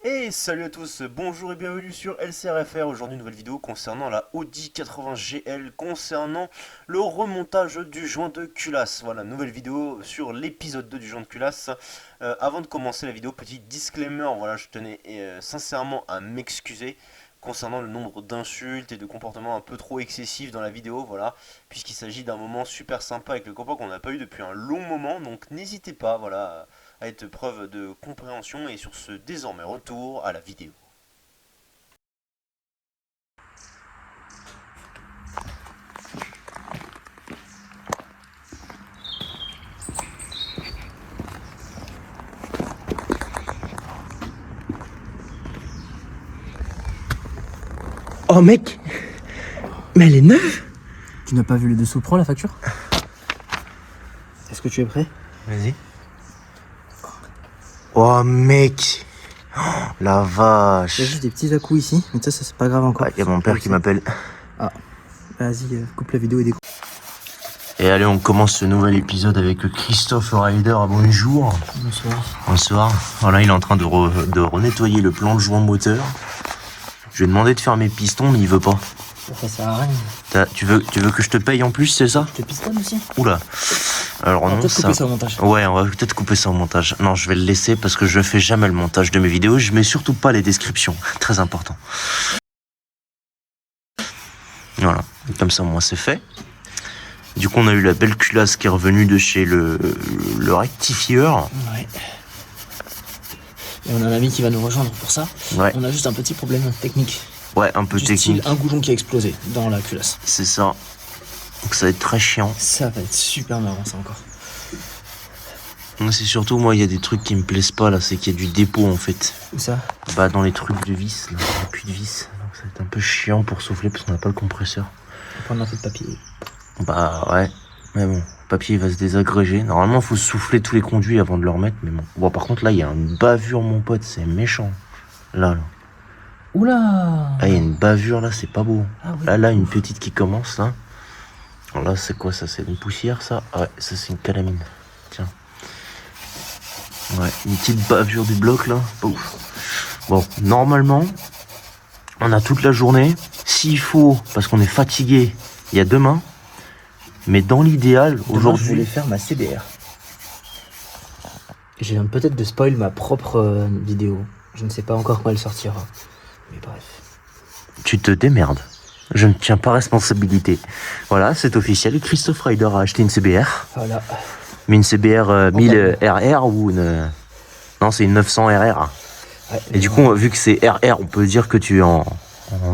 Et salut à tous, bonjour et bienvenue sur LCRFR. Aujourd'hui, nouvelle vidéo concernant la Audi 80 GL, concernant le remontage du joint de culasse. Voilà, nouvelle vidéo sur l'épisode 2 du joint de culasse. Avant de commencer la vidéo, petit disclaimer, voilà, je tenais sincèrement à m'excuser concernant le nombre d'insultes et de comportements un peu trop excessifs dans la vidéo, voilà, puisqu'il s'agit d'un moment super sympa avec le copain qu'on n'a pas eu depuis un long moment, donc n'hésitez pas, voilà, à être preuve de compréhension et sur ce désormais retour à la vidéo. Oh mec, mais elle est neuve. Tu n'as pas vu le dessous? Prends la facture. Est-ce que tu es prêt? Vas-y. Oh mec, oh, la vache. Il y a juste des petits à-coups ici, mais ça c'est pas grave encore. Il y a mon père qui m'appelle. Ah, vas-y, coupe la vidéo et découpe. Et allez, on commence ce nouvel épisode avec Christophe Rider. Bonjour. Bonsoir. Bonsoir. Voilà, il est en train de renettoyer le plan de joint moteur. Je lui ai demandé de faire mes pistons, mais il veut pas. Ça sert à rien. Tu veux que je te paye en plus, c'est ça? Je te pistonne aussi. Oula. Alors On va non, peut-être couper ça au montage. Ouais, on va peut-être couper ça au montage. Non, je vais le laisser parce que je fais jamais le montage de mes vidéos. Je mets surtout pas les descriptions. Très important. Voilà. Comme ça, moi, c'est fait. Du coup, on a eu la belle culasse qui est revenue de chez le rectifieur. Ouais. Et on a un ami qui va nous rejoindre pour ça. Ouais. On a juste un petit problème technique. Ouais, un peu Du technique. style, un goujon qui a explosé dans la culasse. C'est ça. Donc ça va être très chiant. Ça va être super marrant ça encore. C'est surtout, moi, il y a des trucs qui me plaisent pas, là. C'est qu'il y a du dépôt, en fait. Où ça? Bah, dans les trucs de vis, là. Il n'y a plus de vis. Donc ça va être un peu chiant pour souffler parce qu'on n'a pas le compresseur. On va prendre un peu de papier. Bah, ouais. Mais bon, le papier va se désagréger. Normalement, il faut souffler tous les conduits avant de le remettre. Mais bon. Bon, par contre, là, il y a une bavure, mon pote. C'est méchant. Là. Oula! Ah, il y a une bavure, là. C'est pas beau. Ah oui. Là, une petite qui commence, là. Alors là, c'est quoi, ça? C'est une poussière, ça? Ouais, ça, c'est une calamine. Tiens. Ouais, une petite bavure du bloc, là. Ouf. Bon, normalement, on a toute la journée. S'il faut, parce qu'on est fatigué, il y a demain. Mais dans l'idéal, Je voulais aujourd'hui... faire ma CBR. Je viens peut-être de spoil ma propre vidéo. Je ne sais pas encore quand elle sortira. Mais bref. Tu te démerdes. Je ne tiens pas responsabilité. Voilà, c'est officiel. Christophe Rider a acheté une CBR. Voilà. Mais une CBR 1000 RR ou une... Non, c'est une 900 RR. Ouais, Et du coup, vu que c'est RR, on peut dire que tu es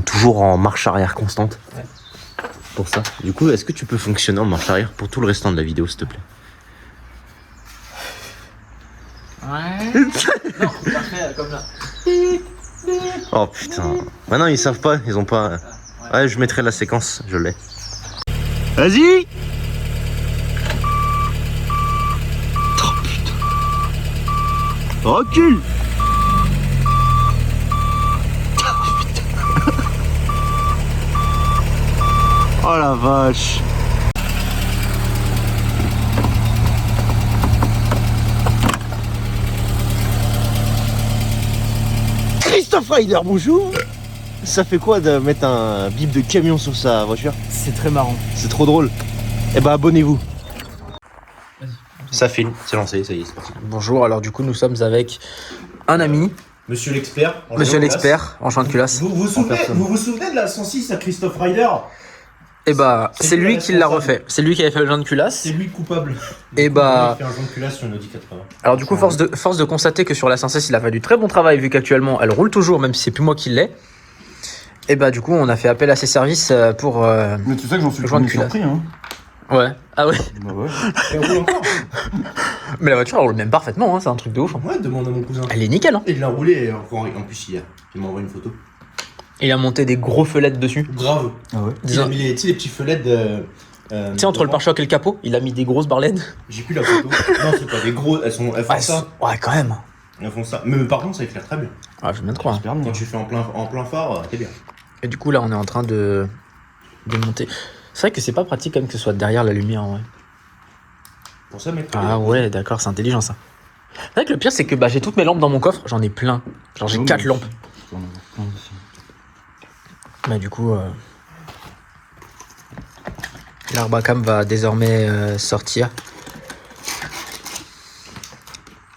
toujours en marche arrière constante. Ouais. Pour ça. Du coup, est-ce que tu peux fonctionner en marche arrière pour tout le restant de la vidéo, s'il te plaît? Ouais. Non, parfait, comme là. Oh putain. Maintenant, ils savent pas, ils ont pas... Ouais, je mettrai la séquence, je l'ai. Vas-y! Oh putain. Recule! Oh la vache! Christophe Rider, bonjour! Ça fait quoi de mettre un bip de camion sur sa voiture? C'est très marrant. C'est trop drôle. Eh ben abonnez-vous. Ça filme, c'est lancé, ça y est, c'est parti. Bonjour, alors du coup nous sommes avec un ami, Monsieur l'expert. monsieur l'expert, en joint de culasse. Vous vous souvenez de la 106 à Christophe Rider? Et bah, c'est lui qui l'a refait. C'est lui qui avait fait le joint de culasse. C'est lui le coupable. Et bah, Il a fait un joint de culasse sur une Audi 80. alors du coup, force de constater que sur la 106, il a fait du très bon travail vu qu'actuellement elle roule toujours, même si c'est plus moi qui l'ai. Et bah, du coup, on a fait appel à ses services pour. Mais tu sais que j'en suis le joint de toujours culasse. surpris, hein. Ouais. Ah ouais. Bah ouais. Elle roule encore. Mais la voiture elle roule même parfaitement, hein, c'est un truc de ouf. Hein. Ouais, demande à mon cousin. Elle est nickel, hein. Et il l'a roulé encore en plus hier. Il m'a envoyé une photo. Il a monté des gros fenêtres dessus. Grave. Ah ouais. Il a mis les petits fenêtres de. Tu sais, entre le pare-choc et le capot, il a mis des grosses barlènes. J'ai plus la photo. Non, c'est pas des gros. Elles font ça. Ouais, quand même. Elles font ça. Mais par contre, ça éclaire très bien. Ah, je veux bien te croire. Super bien. Quand tu fais en plein phare, t'es bien. Et du coup, là, on est en train de monter. C'est vrai que c'est pas pratique quand même que ce soit derrière la lumière, en vrai. Pour ça, mec. Ah ouais, d'accord, c'est intelligent ça. C'est vrai que le pire, c'est que bah, j'ai toutes mes lampes dans mon coffre. J'en ai plein. Genre, j'ai 4 lampes. Bah, du coup, l'arbre à cam va désormais sortir.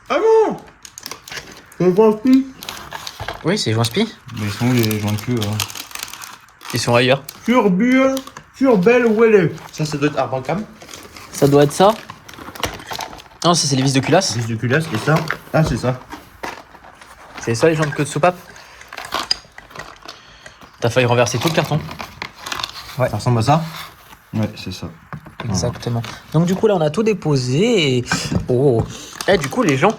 Ah non. C'est pas plus. Oui, c'est joint spi. Mais ils sont où les joints de queue hein. Ils sont ailleurs. Sur Belle où elle est. Ça doit être arbre à cam. Ça doit être ça. Non, c'est les vis de culasse. Vis de culasse et ça. Ah, c'est ça. C'est ça les gens de queue de soupape. T'as failli renverser tout le carton. Ça ressemble à ça. Ouais, c'est ça. Exactement. Donc du coup là on a tout déposé et... Oh. Eh, du coup les gens,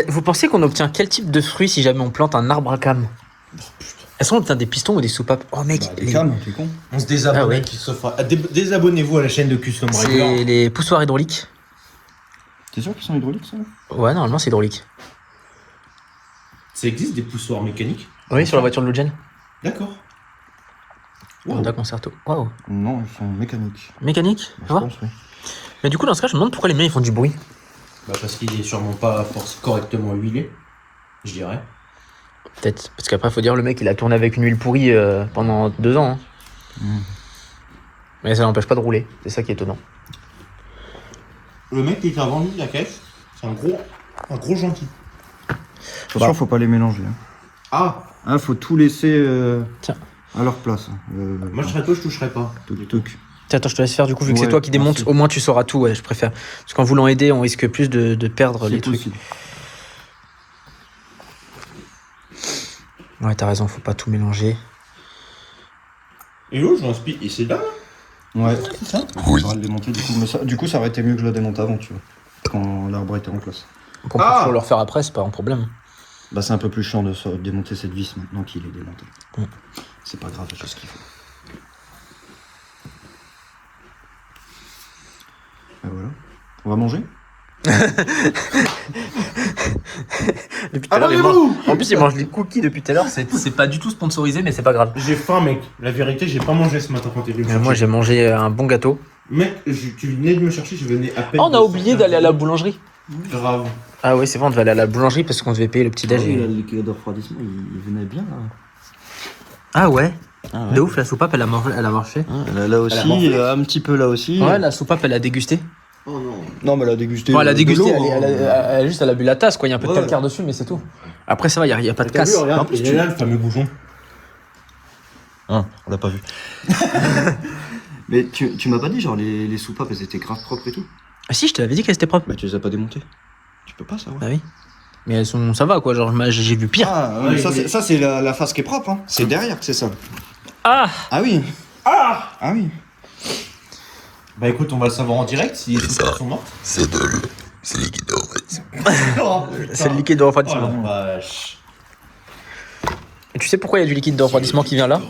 vous pensez qu'on obtient quel type de fruit si jamais on plante un arbre à cam? Est-ce qu'on obtient des pistons ou des soupapes? Oh mec, Des cams, t'es con. On se désabonne. Ah ouais. Qui se fera... Désabonnez-vous à la chaîne de Custom c'est Rider. les poussoirs hydrauliques. T'es sûr qu'ils sont hydrauliques ça? Ouais, normalement c'est hydraulique. Ça existe des poussoirs mécaniques? Oui, sur la voiture de Lugen. D'accord. Honda Concerto. Waouh. Non, ils sont mécaniques. Mécanique, Je tu vois. pense, oui. Mais du coup dans ce cas je me demande pourquoi les miens ils font du bruit. Bah parce qu'il est sûrement pas correctement huilé, je dirais. Peut-être. Parce qu'après faut dire le mec il a tourné avec une huile pourrie pendant 2 ans. Hein. Mais ça n'empêche pas de rouler. C'est ça qui est étonnant. Le mec qui t'a vendu la caisse, c'est un gros gentil. Attention, faut pas les mélanger. Ah, Hein, faut tout laisser Tiens. à leur place. moi je serais toi, je toucherais pas. Touc. Tiens, attends, je te laisse faire du coup, vu que c'est Ouais, toi qui démonte, merci. au moins tu sauras tout, ouais, je préfère. Parce qu'en voulant aider, on risque plus de perdre les C'est trucs. possible. Ouais, t'as raison, faut pas tout mélanger. Et l'autre, je l'inspire, et c'est là. Ouais, c'est ça. Oui. On va le démonter du coup. Mais ça, du coup, ça aurait été mieux que je le démonte avant, tu vois. Quand l'arbre était en place. On peut toujours le refaire après, c'est pas un problème. Bah, c'est un peu plus chiant de démonter cette vis maintenant qu'il est démonté. Mm. C'est pas grave, j'ai ce qu'il faut. Et voilà. On va manger? Depuis tout à l'heure, il mange... En plus, il mange des cookies depuis tout à l'heure, c'est pas du tout sponsorisé, mais c'est pas grave. J'ai faim, mec. La vérité, j'ai pas mangé ce matin quand t'es venu me chercher. Moi, j'ai mangé un bon gâteau. Mec, tu venais de me chercher, je venais à peine. Oh, on a de oublié sortir. d'aller à la boulangerie. Grave. Ah oui, c'est vrai, on devait aller à la boulangerie parce qu'on devait payer le petit-déj. Le liquide de refroidissement, il venait bien là. Ah ouais. Ah ouais. De ouf, la soupape, elle a marché. Là aussi, morflé. un petit peu là aussi. Ouais, la soupape, elle a dégusté. Oh non. Non, mais elle a dégusté. Bon, elle a dégusté, de l'eau, hein. juste elle a bu la tasse, quoi. Il y a un peu de Ouais. calcaire dessus, mais c'est tout. Après, ça va, il y a pas de T'as vu, casse. regarde, En plus, il est là le fameux bouchon. Hein, on l'a pas vu. Mais tu m'as pas dit, genre, les soupapes, elles étaient grave propres et tout? Ah si, je te l'avais dit qu'elle était propre. Bah, tu les as pas démontées. Tu peux pas savoir. Bah oui. Mais elles sont, ça va quoi, genre j'ai vu pire. Ah, Ouais, ça, c'est la face qui est propre, hein. C'est derrière que c'est ça. Ah Ah oui. Ah Ah oui. Bah écoute, on va le savoir en direct si les soupapes sont mortes. C'est liquide de refroidissement. Oh, c'est le liquide de Oh refroidissement. la vache. Et tu sais pourquoi il y a du liquide de refroidissement qui vient là?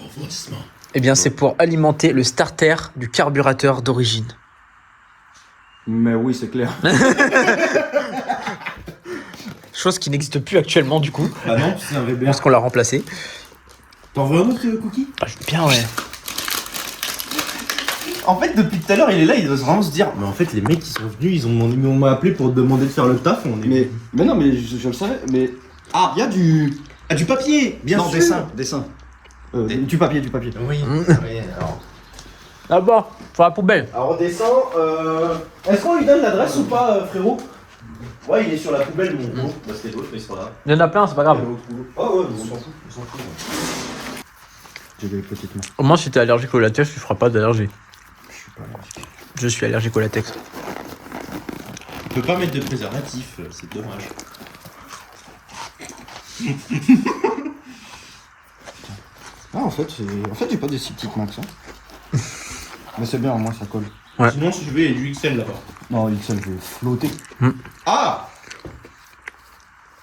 Eh bien c'est pour alimenter le starter du carburateur d'origine. Mais oui, c'est clair. Chose qui n'existe plus actuellement du coup, Bah non, c'est un Weber. parce qu'on l'a remplacé. T'en veux un autre cookie? Ah, je veux bien ouais. En fait, depuis tout à l'heure, il est là, il doit vraiment se dire. Mais en fait, les mecs qui sont venus, ils m'ont appelé pour demander de faire le taf. On est... Mais non, mais je le savais. Mais Ah, il y a du. ah, du papier, bien non, sûr. dessin. Du papier. Oui. Mm. Oui, alors. Là-bas, sur la poubelle. Alors on descend. Est-ce qu'on lui donne l'adresse ou pas, frérot? Ouais, il est sur la poubelle, mon gros. Bah, c'était l'autre, mais il sera là. Il y en a plein, c'est pas grave. Oh ouais, on s'en fout. On s'en fout. J'ai des petites mains. Au moins si t'es allergique au latex, tu feras pas d'allergie. Je suis pas allergique. Je suis allergique au latex. On peut pas mettre de préservatif, c'est dommage. Ah, en fait, j'ai pas des si petites mains que ça. Mais c'est bien, au moins ça colle. Ouais. Sinon, si je vais, il y a du XL là-bas. Non, une seule, je vais flotter. Ah,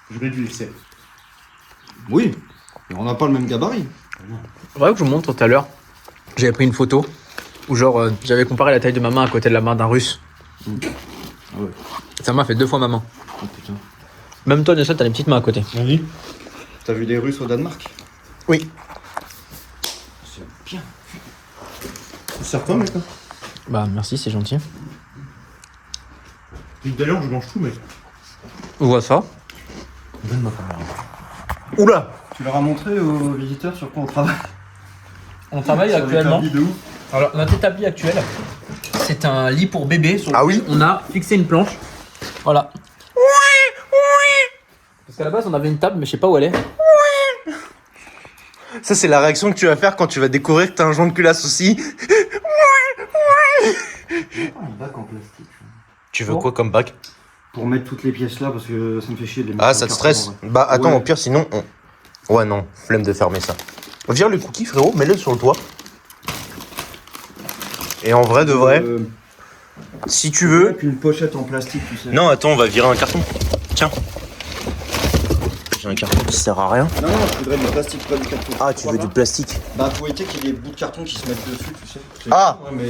je mets du XL. Oui, mais on n'a pas le même gabarit. C'est vrai que je vous montre tout à l'heure. J'avais pris une photo où genre j'avais comparé la taille de ma main à côté de la main d'un russe. Ah ouais. Ça m'a fait 2 fois ma main. Oh putain. Même toi, Nelson, t'as les petites mains à côté. Vas-y. T'as vu des Russes au Danemark? Oui. C'est bien. C'est certain, mec. Bah merci, c'est gentil. Depuis tout à l'heure, je mange tout, mec. On voit ça. Oula. Tu leur as montré aux visiteurs sur quoi on travaille? On travaille Sur actuellement. l'établi de ouf. Alors, notre établi actuel, c'est un lit pour bébé sur Ah lequel oui. on a fixé une planche. Voilà. Parce qu'à la base, on avait une table, mais je sais pas où elle est. Ça, c'est la réaction que tu vas faire quand tu vas découvrir que t'as un joint de culasse aussi. Un bac en plastique. Tu veux quoi comme bac? Pour mettre toutes les pièces là, parce que ça me fait chier de les mettre. Ah, en ça te carton, stresse? ouais. Bah, attends, Ouais. au pire, sinon. Ouais, non, flemme de fermer ça. Vire le cookie, frérot, mets-le sur le toit. Et en vrai de vrai, si tu veux. Avec une pochette en plastique, tu sais. Non, attends, on va virer un carton. Tiens. J'ai un carton qui sert à rien. Non, je voudrais du plastique, pas du carton. Ah, tu veux du plastique? Bah, pour éviter qu'il y ait des bouts de carton qui se mettent dessus, tu sais. C'est Ah. con, hein, mais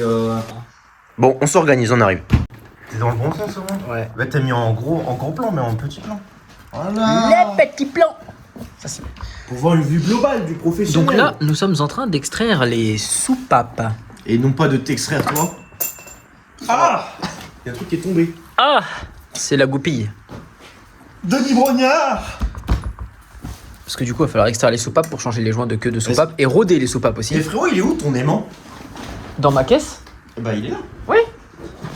Bon, on s'organise, on arrive. T'es dans le bon sens, au moins? Ouais. Bah, t'as mis en gros plan, mais en petit plan. Voilà. Les petits plans. Ça, c'est... Pour voir une vue globale du professionnel. Donc là, nous sommes en train d'extraire les soupapes. Et non pas de t'extraire toi. Ah, il y a un truc qui est tombé. Ah, c'est la goupille. Denis Brognard. Parce que du coup, il va falloir extraire les soupapes pour changer les joints de queue de soupapes et roder les soupapes aussi. Et frérot, il est où ton aimant? Dans ma caisse? Bah il est là. Oui.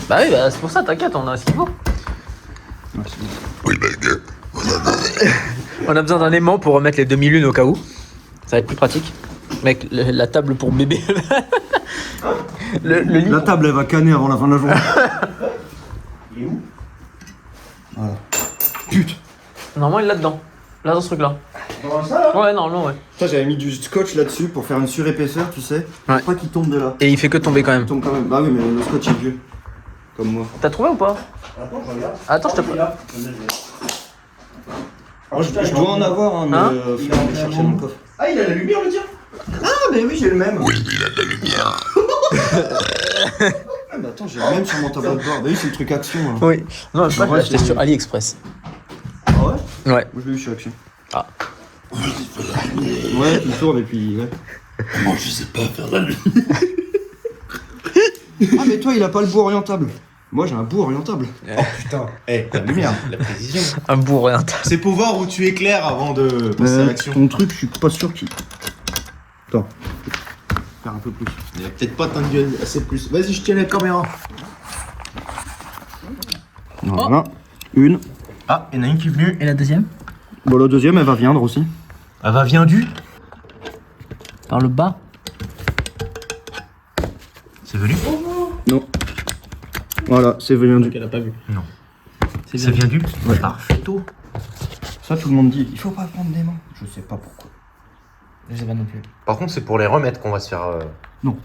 Bah oui, bah, c'est pour ça, t'inquiète, on a ce qu'il faut. On a besoin d'un aimant pour remettre les demi-lunes au cas où. Ça va être plus pratique. Avec la table pour bébé. le lit. la table, elle va canner avant la fin de la journée. Il est où? Voilà. Putain. Normalement, il est là-dedans. Là, dans ce truc-là. Dans ça là? Ouais, normalement, ouais. Ça, j'avais mis du scotch là-dessus pour faire une surépaisseur, tu sais. Ouais. Pour pas qu'il tombe de là. Et il fait que tomber quand Il même. tombe quand même. Bah oui, mais le scotch est vieux. Comme moi. T'as trouvé ou pas? Attends, je regarde. Attends, je te Il est là. Alors, Je dois en avoir, hein, mais Hein faut Il a aller chercher mon coffre. Ah, il a la lumière le tien? Ah, mais oui, j'ai le même. Oui, il a de la lumière. Ah, bah attends, j'ai le même sur mon tableau de bord. Bah oui, c'est le truc action. Hein. Oui. Non, je Ouais, l'ai acheté c'est- sur AliExpress. Ah ouais? Ouais. Moi, je l'ai eu chez Action. Ah. Ouais, tu tournes et puis. Ouais. Moi, je sais pas faire la lune. Ah, mais toi, il a pas le bout orientable. Moi, j'ai un bout orientable. Oh putain. Eh, la lumière, la précision. Un bout oriental. C'est pour voir où tu éclaires avant de passer à l'action. Ton truc, je suis pas sûr qu'il. Attends. Faire un peu plus. Il a peut-être pas tendu assez plus. Vas-y, je tiens la caméra. Voilà. Une. Ah, il y en a une qui est venue. Et la deuxième? Bon, la deuxième, elle va viendre aussi. Elle va vient du. Par le bas. C'est venu? Non. Voilà, c'est venu. Elle a pas vu. C'est vient du. Ouais. Parfaito. Ça, tout le monde dit. Il faut pas prendre des mains. Je sais pas pourquoi. Je sais pas non plus. Par contre, c'est pour les remettre qu'on va se faire. Non.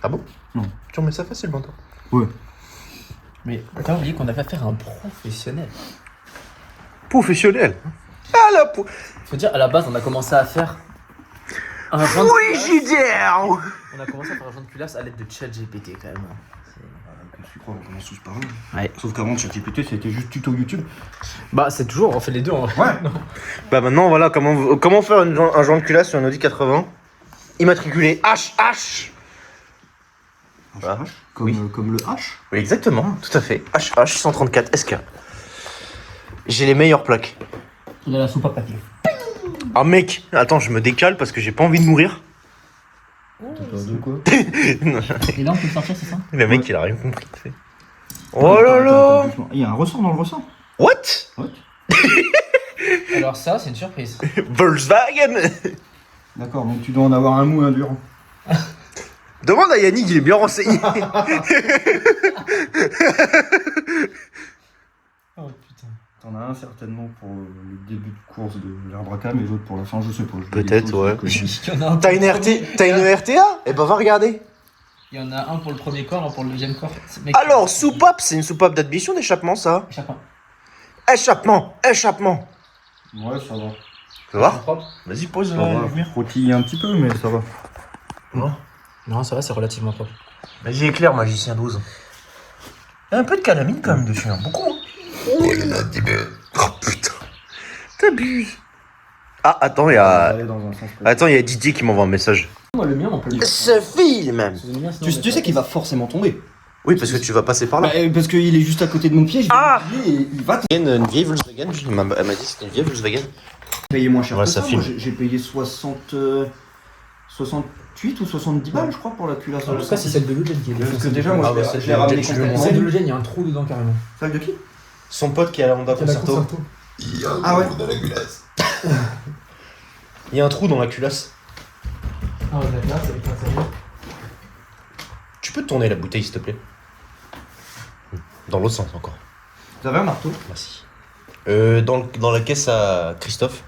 Ah bon? Non. Tu remets ça facilement, toi. Ouais. Mais t'as oublié qu'on a fait faire un professionnel. Professionnel. Ah la pou. Faut dire, à la base, on a commencé à faire un joint de culasse. Frigidaire. On a commencé à faire un joint de culasse à l'aide de ChatGPT quand même. Je crois qu'on commence tous par là. Ouais. Sauf qu'avant, ChatGPT, c'était juste tuto YouTube. Bah, c'est toujours, on fait les deux en vrai. Ouais. Bah maintenant, voilà comment faire un joint de culasse sur un Audi 80. Immatriculé HH. Voilà. Comme, Oui. comme le H. Oui, exactement, tout à fait. HH 134 SK. J'ai les meilleures plaques. Il a la soupe à papier. Ah mec, attends, je me décale parce que j'ai pas envie de mourir. De quoi? Et là, on peut le sortir, c'est ça? Le mec, il a rien compris. tu sais. Oh là là. Il y a un ressort dans le ressort. What? Alors ça, c'est une surprise. Volkswagen. D'accord, donc tu dois en avoir un mou et un dur. Demande à Yannick, il est bien renseigné. Oh putain. T'en as un certainement pour le début de course de l'arbre à cam et l'autre pour la fin, je sais pas. Peut-être, ouais. Il y en a un T'as pour une le RT, premier- t'as une RTA? Eh ben va regarder. Il y en a un pour le premier corps, un pour le deuxième corps. Mec, Alors, soupape, c'est une soupape d'admission d'échappement, ça. Chacun. Échappement. Ouais, ça va. Tu vois? Propre. Vas-y, pose Ça la va lumière. frottiller un petit peu, mais ça va. Non, ça va, c'est relativement propre. Vas-y, éclaire, magicien 12. Il y a un peu de calamine quand même dessus, hein. Beaucoup. Hein. Oh putain. T'abuses. Ah, attends, il y Ça va a. aller dans un sens précis. Attends, il y a Didier qui m'envoie un message. Moi, le mien, on peut le Ce film. Tu sais qu'il va forcément tomber. Oui, parce que tu vas passer par là. Parce qu'il est juste à côté de mon pied, je vais l'utiliser et il va Une vieille Volkswagen, elle m'a dit que c'était une vieille Volkswagen. payer moins cher Ouais, que ça ça. filme. Moi, j'ai payé 68 ou 70 balles, je crois, pour la culasse. En tout cas, c'est celle de l'Eugène qui est Parce que défoncée. déjà, moi, Ah je ouais, l'ai- celle je de l'ai ramené l'Eugène, complètement. Celle de l'Eugène, il y a un trou dedans carrément. Celle de qui? Son pote qui a la Honda C'est la Concerto. Concerto. Il y a un Ah ouais. trou dans la culasse. Il y a un trou dans la culasse. Ah ouais, là, c'est avec un sérieux. Tu peux tourner la bouteille, s'il te plaît? Dans l'autre sens encore. Vous avez un marteau? Merci. Dans la caisse à Christophe.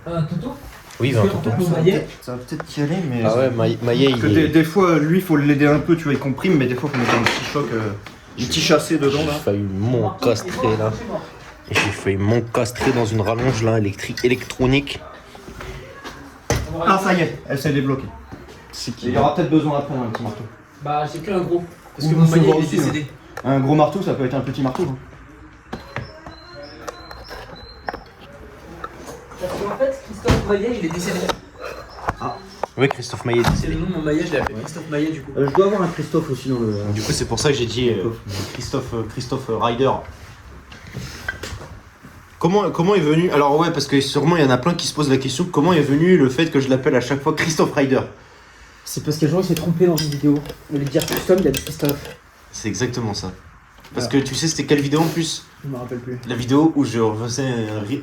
Un tonton? Oui, il veut un Parce que, en tonton. fait, mon maillet, Ça va peut-être y aller, mais. Ah ouais, Maillet, Parce que il est... des fois, lui, faut l'aider un peu, tu vois, il comprime, mais des fois, faut mettre un petit choc, un petit chassé dedans, J'ai là. failli m'encastrer là. J'ai failli m'encastrer dans une rallonge là, électronique. Ah, ça y est, elle s'est débloquée. C'est Il y aura peut-être besoin après d'un petit marteau. Bah, j'ai pris un gros. Parce Ou que mon souvent maillet, il est aussi, décédé. Un gros marteau, ça peut être un petit marteau. Hein. Parce qu'en fait, Christophe Maillet, il est décédé. Oui, Christophe Maillet est C'est décédé. le nom de mon maillet, je l'ai appelé Christophe Maillet du coup. Je dois avoir un Christophe aussi dans le. Du coup, c'est pour ça que j'ai dit Christophe Ryder. Comment est venu... Alors ouais, parce que sûrement il y en a plein qui se posent la question, comment est venu le fait que je l'appelle à chaque fois Christophe Ryder? C'est parce que le jour il s'est trompé dans une vidéo. Au lieu de dire Christophe, il a dit Christophe. C'est exactement ça. Parce que tu sais c'était quelle vidéo en plus? Je me rappelle plus. La vidéo où je refaisais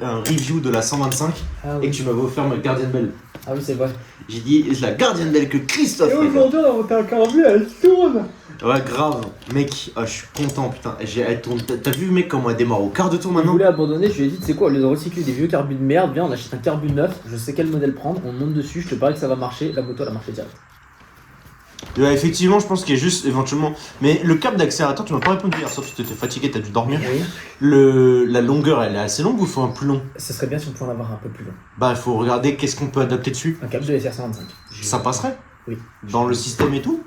un review de la 125 Ah et que tu m'avais offert ma gardienne belle. Ah oui, c'est vrai. J'ai dit la gardienne belle que Christophe Ryder. on a monté un carbu, elle tourne. Ouais, grave, mec, je suis content, putain. Elle tourne. T'as vu, mec, comment elle démarre au quart de tour Il maintenant? voulait abandonner, je lui ai dit, tu sais quoi, au lieu de recycler des vieux carbus de merde, viens, on achète un carbu neuf, je sais quel modèle prendre, on monte dessus, je te parie que ça va marcher, la moto elle a marché direct. Ouais, effectivement, je pense qu'il y a juste éventuellement. Mais le câble d'accélérateur, tu m'as pas répondu hier soir parce que t'étais fatigué, t'as dû dormir. Oui. La longueur, elle est assez longue ou faut un plus long? Ce serait bien si on pouvait en avoir un peu plus long. Bah, il faut regarder qu'est-ce qu'on peut adapter dessus. Un câble de SR125. Ça passerait? Oui. Dans le système et tout?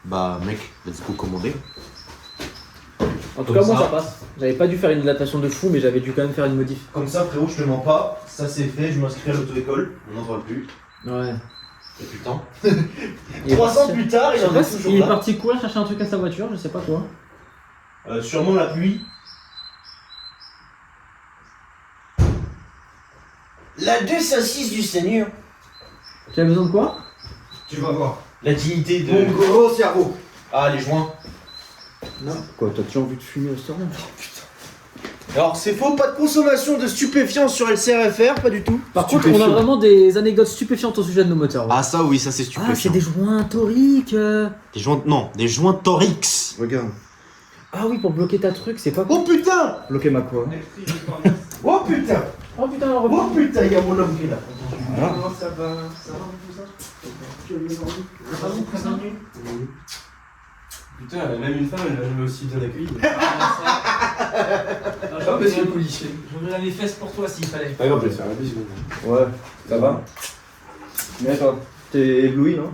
Bah, mec, let's go commander. En tout Comme cas, moi ça. ça passe. J'avais pas dû faire une dilatation de fou, mais j'avais dû quand même faire une modif. Comme ça, frérot, je te mens pas. Ça, c'est fait, je m'inscris à l'auto-école. On n'en parle plus. Ouais. Et putain. Il est 300 parti- plus tard, Je il sais en pas est si- toujours il est là. parti courir chercher un truc à sa voiture, je sais pas quoi. Sûrement la pluie. La 206 du Seigneur. Tu as besoin de quoi? Tu vas voir. La dignité de. Mon gros cerveau. Ah, les joints. Non. Quoi, t'as déjà envie de fumer au restaurant? Alors, c'est faux, pas de consommation de stupéfiants sur LCRFR, pas du tout. Par contre, on a vraiment des anecdotes stupéfiantes au sujet de nos moteurs. ouais. Ah, ça, oui, ça, c'est Ah, c'est stupéfiant. des joints toriques. Des joints. Non, des joints Torix. Regarde. Ah oui, pour bloquer ta truc, c'est pas Oh putain! Bloquer ma quoi? Oh putain! Oh putain, on Oh putain, il y a mon homme qui est là. Comment ça va? Ça va tout ça? Putain, même une femme, elle va jamais aussi bien accueillie. Monsieur le policier. J'ouvrirai les fesses pour toi s'il fallait. Pas grave, je vais faire un bisou. Ouais. Ça va? Mais attends, t'es ébloui, non?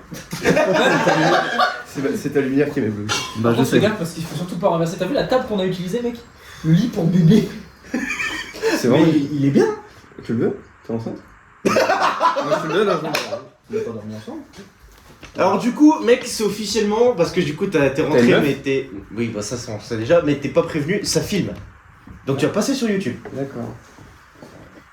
C'est ta lumière qui m'éblouit. Bah, Par contre, fais gaffe parce qu'il faut surtout pas renverser. T'as vu la table qu'on a utilisée, mec? Le lit pour bébé. C'est vrai. Mais il est bien. Tu le veux? T'es enceinte? Moi, je te le donne, hein. On va pas dormir ensemble. Alors, du coup, mec, c'est officiellement. Parce que du coup, t'es rentré, une meuf mais t'es. Oui, bah ça, on sait déjà, mais t'es pas prévenu, ça filme. Donc, tu vas passer sur YouTube. D'accord.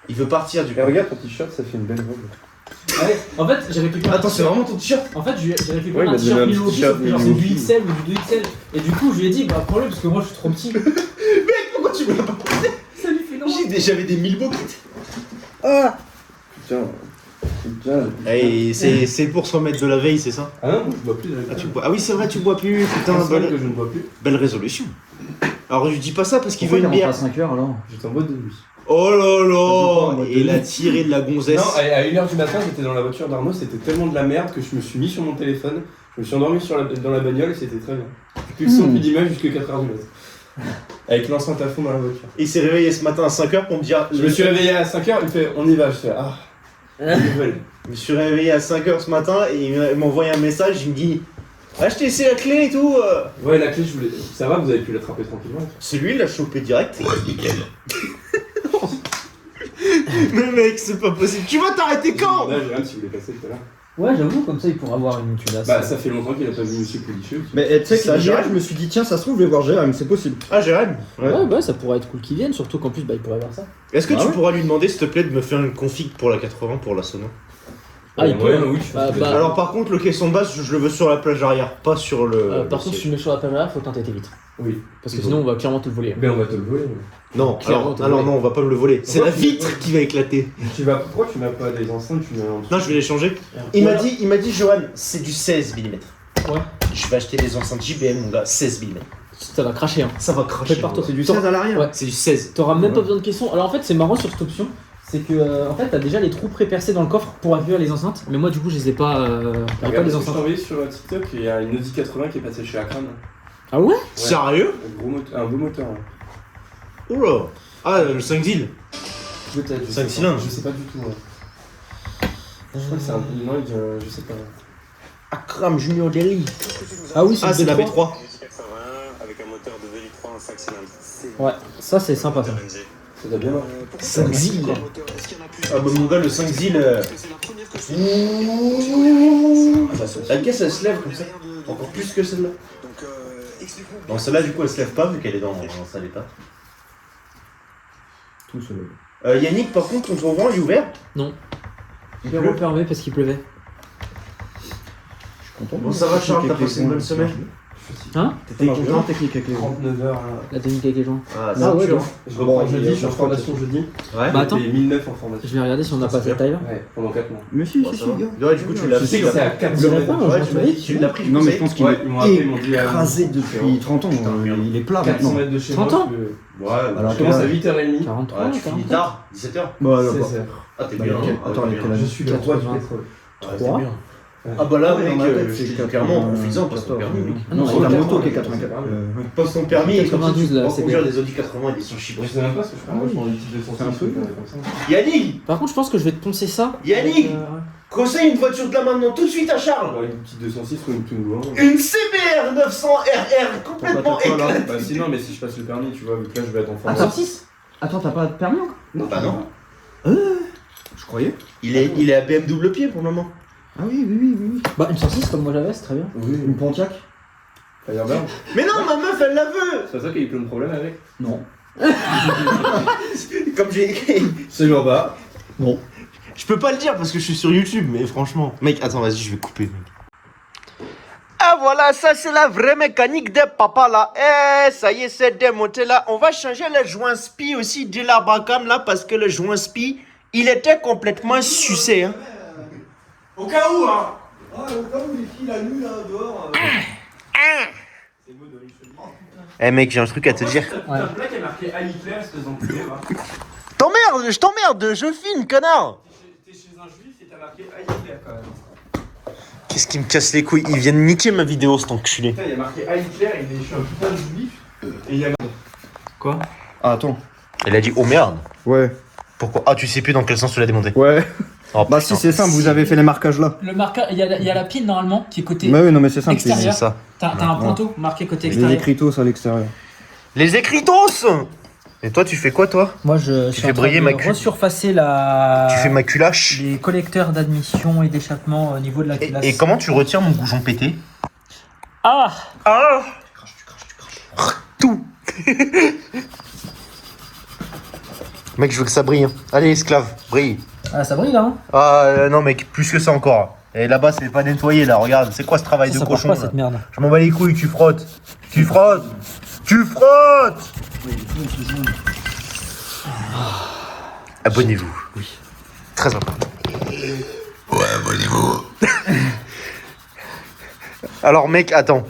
Il veut partir du coup. Et regarde ton t-shirt, ça fait une belle robe. Ouais. En fait, j'ai récupéré. Attends, c'est vraiment ton t-shirt? En fait, j'ai Ouais, récupéré il un m'a t-shirt donné un Milwaukee, t-shirt sauf que genre c'est du Milwaukee. XL ou du 2XL. Et du coup, je lui ai dit, bah prends-le parce que moi je suis trop petit. Pourquoi tu me l'as pas posé? Ça lui fait long. J'avais des 1000 kits. Ah Putain. Putain. Et c'est pour se remettre de la veille, c'est ça? Ah non, je bois plus de Ah, tu bois... ah oui, c'est vrai, tu bois plus. Putain, que belle, je ne bois plus. belle résolution. Alors, je dis pas ça parce qu'il veut une bière. à 5 heures alors? J'étais en boîte de nuit. Oh là pas en là! mode Et il de a nuit. tiré de la gonzesse. Non, à 1h du matin, j'étais dans la voiture d'Arnaud, c'était tellement de la merde que je me suis mis sur mon téléphone, je me suis endormi dans la bagnole et c'était très bien. Plus de son, plus d'image jusqu'à 4h du matin. Avec l'enceinte à fond dans la voiture. Il s'est réveillé ce matin à 5h pour me dire. Je me suis réveillé à 5h, il fait on y va, je fais ah. Nouvelle. Je me suis réveillé à 5h ce matin et il m'a envoyé un message, il me dit ah, je t'ai laissé la clé et tout. Ouais, la clé, je voulais. Ça va, vous avez pu l'attraper tranquillement. C'est lui, il l'a chopé direct. Mais mec, c'est pas possible. Tu vas t'arrêter quand? Là, j'ai rien si vous voulez passer tout à l'heure. Ouais, j'avoue, comme ça il pourra avoir une culasse. Bah, ça fait longtemps qu'il a pas vu Monsieur Pélicheux. Mais tu sais Ça, que hier, Jérém. je me suis dit, tiens, ça se trouve, je vais voir Jérém, c'est possible. Ah, Jérém. Ouais, bah ça pourrait être cool qu'il vienne, surtout qu'en plus bah il pourrait voir ça. Est-ce que Ah tu ouais pourras lui demander, s'il te plaît, de me faire une config pour la 80 pour la sono? Ah, il peut. Ouais, oui, je Bah, pense que- bah, Alors, par contre, le caisson basse, je le veux sur la plage arrière, pas sur le. par contre, si tu le mets sur la caméra, faut t'entêter vite. Oui. Parce que sinon on va clairement te le voler. Mais on va te le voler. Non, Clairement, t'es alors volé. non, on va pas me le voler. C'est la Pourquoi tu- vitre qui va éclater. Pourquoi tu n'as pas les enceintes, tu mets en dessous? Non, je vais les changer. Il m'a dit, Johan, c'est du 16 mm. Ouais. Je vais acheter des enceintes JBL, mon gars, 16 mm. Ça va cracher, hein. Ça va cracher. Prépare-toi, C'est du 16 à l'arrière. Ouais. C'est du 16. T'auras même pas besoin de caisson. Alors en fait, c'est marrant sur cette option. C'est que en fait, t'as déjà les trous pré-percés dans le coffre pour accueillir les enceintes. Mais moi, du coup, je les ai pas. J'ai pas Regarde, les ce que je t'ai enceintes. envoyé sur TikTok, il y a une Audi 80 qui est passée chez Akram. Ah ouais? Sérieux? Un beau moteur. Ouais. Oula. Ah, le 5 zil. Peut-être. je 5 sais pas. cylindres. Je sais pas du tout. Ouais. Je crois que c'est un peu. Non, je sais pas. Akram Junior Derry. Ah oui, Ah, c'est la V3. avec un moteur de V8 en 5 cylindres. Ouais, ça c'est sympa ça. Ça doit bien marcher. 5 zil. Ah, bah, mon gars, le 5 zil. La caisse, elle se lève comme ça. Encore plus que celle-là. Bon, celle-là, du coup, elle se lève pas vu qu'elle est dans sale état. Tout se lève. Yannick, par contre, ton vent, il est ouvert? Non. Il Je l'ai pleut. refermé parce qu'il pleuvait. Je suis content. Bon, ça va, Charles, t'as passé une bonne semaine? Hein? T'étais content technique avec les gens. 39 heures. La technique avec les gens. Ah, Ah ouais, dur. non. Je reprends Bon, jeudi, je suis en je formation jeudi. Ouais. Bah, attends. J'ai 1009 en formation. Je vais regarder si on n'a pas cette taille là. Ouais, pendant 4 mois. Mais si, Bon, si, ça si, va. gars. Ouais, du coup, tu l'as Je sais pris. que c'est à 4 Vous l'avez km. pas, Ouais, hein, tu m'as dit, tu l'as pris. Non, mais je pense qu'il Ouais, est ils m'ont appelé, ils m'ont dit. écrasé depuis 30 ans. Il est plat 400 maintenant. mètres de chez 30 moi. ans je- Ouais, Alors, Je commence à 8h30. 43, ouais, tu finis 44. tard, 17h. Bah, là, 16h. Ah, t'es Bah, bien. quel- hein. attends, Ouais, elle t'es était bien. là. Je suis le roi du pétrole. Ouais, t'es Trois. bien. Ah bah là, Ouais, mec, dans ma tête, je te c'est dis 80, clairement, profites-en, passe ton 14, permis, mec. Ah non, Non, c'est c'est la 84, moto qui est ouais. 84. Passe ton permis et comme ça, 92, tu là, pourras c'est conduire bien. des Audi 80 et des sans Je chibrés. sais même pas ce que je fais. Moi, je prends une petite 206. C'est un peu. comme ça. Yannick, Par contre, je pense que je vais te poncer ça. Yannick, avec, conseille une voiture de là maintenant, tout de suite à Charles. Alors, une petite 206 ou une Twingo. Une CBR 900 RR complètement Pourquoi t'as quoi, là éclatée. Bah, sinon, mais si je passe le permis, tu vois, vu que là, je vais être en Ah, formation. 106. Attends, t'as pas de permis encore? Non, bah non. Je croyais. Il est à BM double pied pour le moment. Ah oui, oui, oui, oui, oui. Bah, une 106 comme moi j'avais, c'est très bien. Oui, Une Pontiac? Firebird. Mais non, ma meuf, elle la veut. C'est pas ça qu'il y a eu plein de problèmes avec? Non. Comme j'ai... C'est là-bas. Bon. Je peux pas le dire parce que je suis sur YouTube, mais franchement... Mec, attends, vas-y, je vais couper, mec. Ah voilà, ça c'est la vraie mécanique des papas là. Eh, ça y est, c'est démonté là. On va changer le joint spi aussi de la Bracam là parce que le joint spi, il était complètement sucé. Hein. Au cas où, hein. Ah, au cas où les filles la nuit là dehors. Eh mec, j'ai un truc à te dire. Ouais. Là, qui a marqué à Hitler, espèce d'enculé, va. T'emmerde, je t'emmerde, je filme, connard. T'es chez un juif et t'as marqué à Hitler quand même. Qu'est-ce qui me casse les couilles? Il vient de niquer ma vidéo, cet enculé. Putain, il y a marqué à Hitler, il est je suis un putain de juif. Et il y a. Quoi? Ah, attends. Elle a dit, oh merde. Ouais. Pourquoi? Ah, tu sais plus dans quel sens tu l'as démonté. Ouais. Oh, Bah, putain. si c'est simple, vous avez fait les marquages là. Le marqueur, il y a la pile normalement qui est côté Bah oui, non, mais c'est simple. extérieur. C'est ça. T'as un pointeau marqué côté Les extérieur. écritos à l'extérieur. Les écritos. Et toi, tu fais quoi, toi? Moi, je suis fais en train briller de ma cul- resurfacer la. Tu fais ma culache. Les collecteurs d'admission et d'échappement au niveau de la culasse. Et comment tu retires mon goujon pété? Ah! Ah! Tout. Mec, je veux que ça brille. Hein. Allez, esclave, brille. Ah, ça brille là, hein? Ah non, mec, plus que ça encore. Et là-bas, c'est pas nettoyé, là, regarde. C'est quoi ce travail de Ça part cochon pas là cette merde. Je m'en bats les couilles, tu frottes. Tu frottes. Tu frottes. Abonnez-vous. Oui. Très important. Ouais, abonnez-vous. Alors, mec, attends.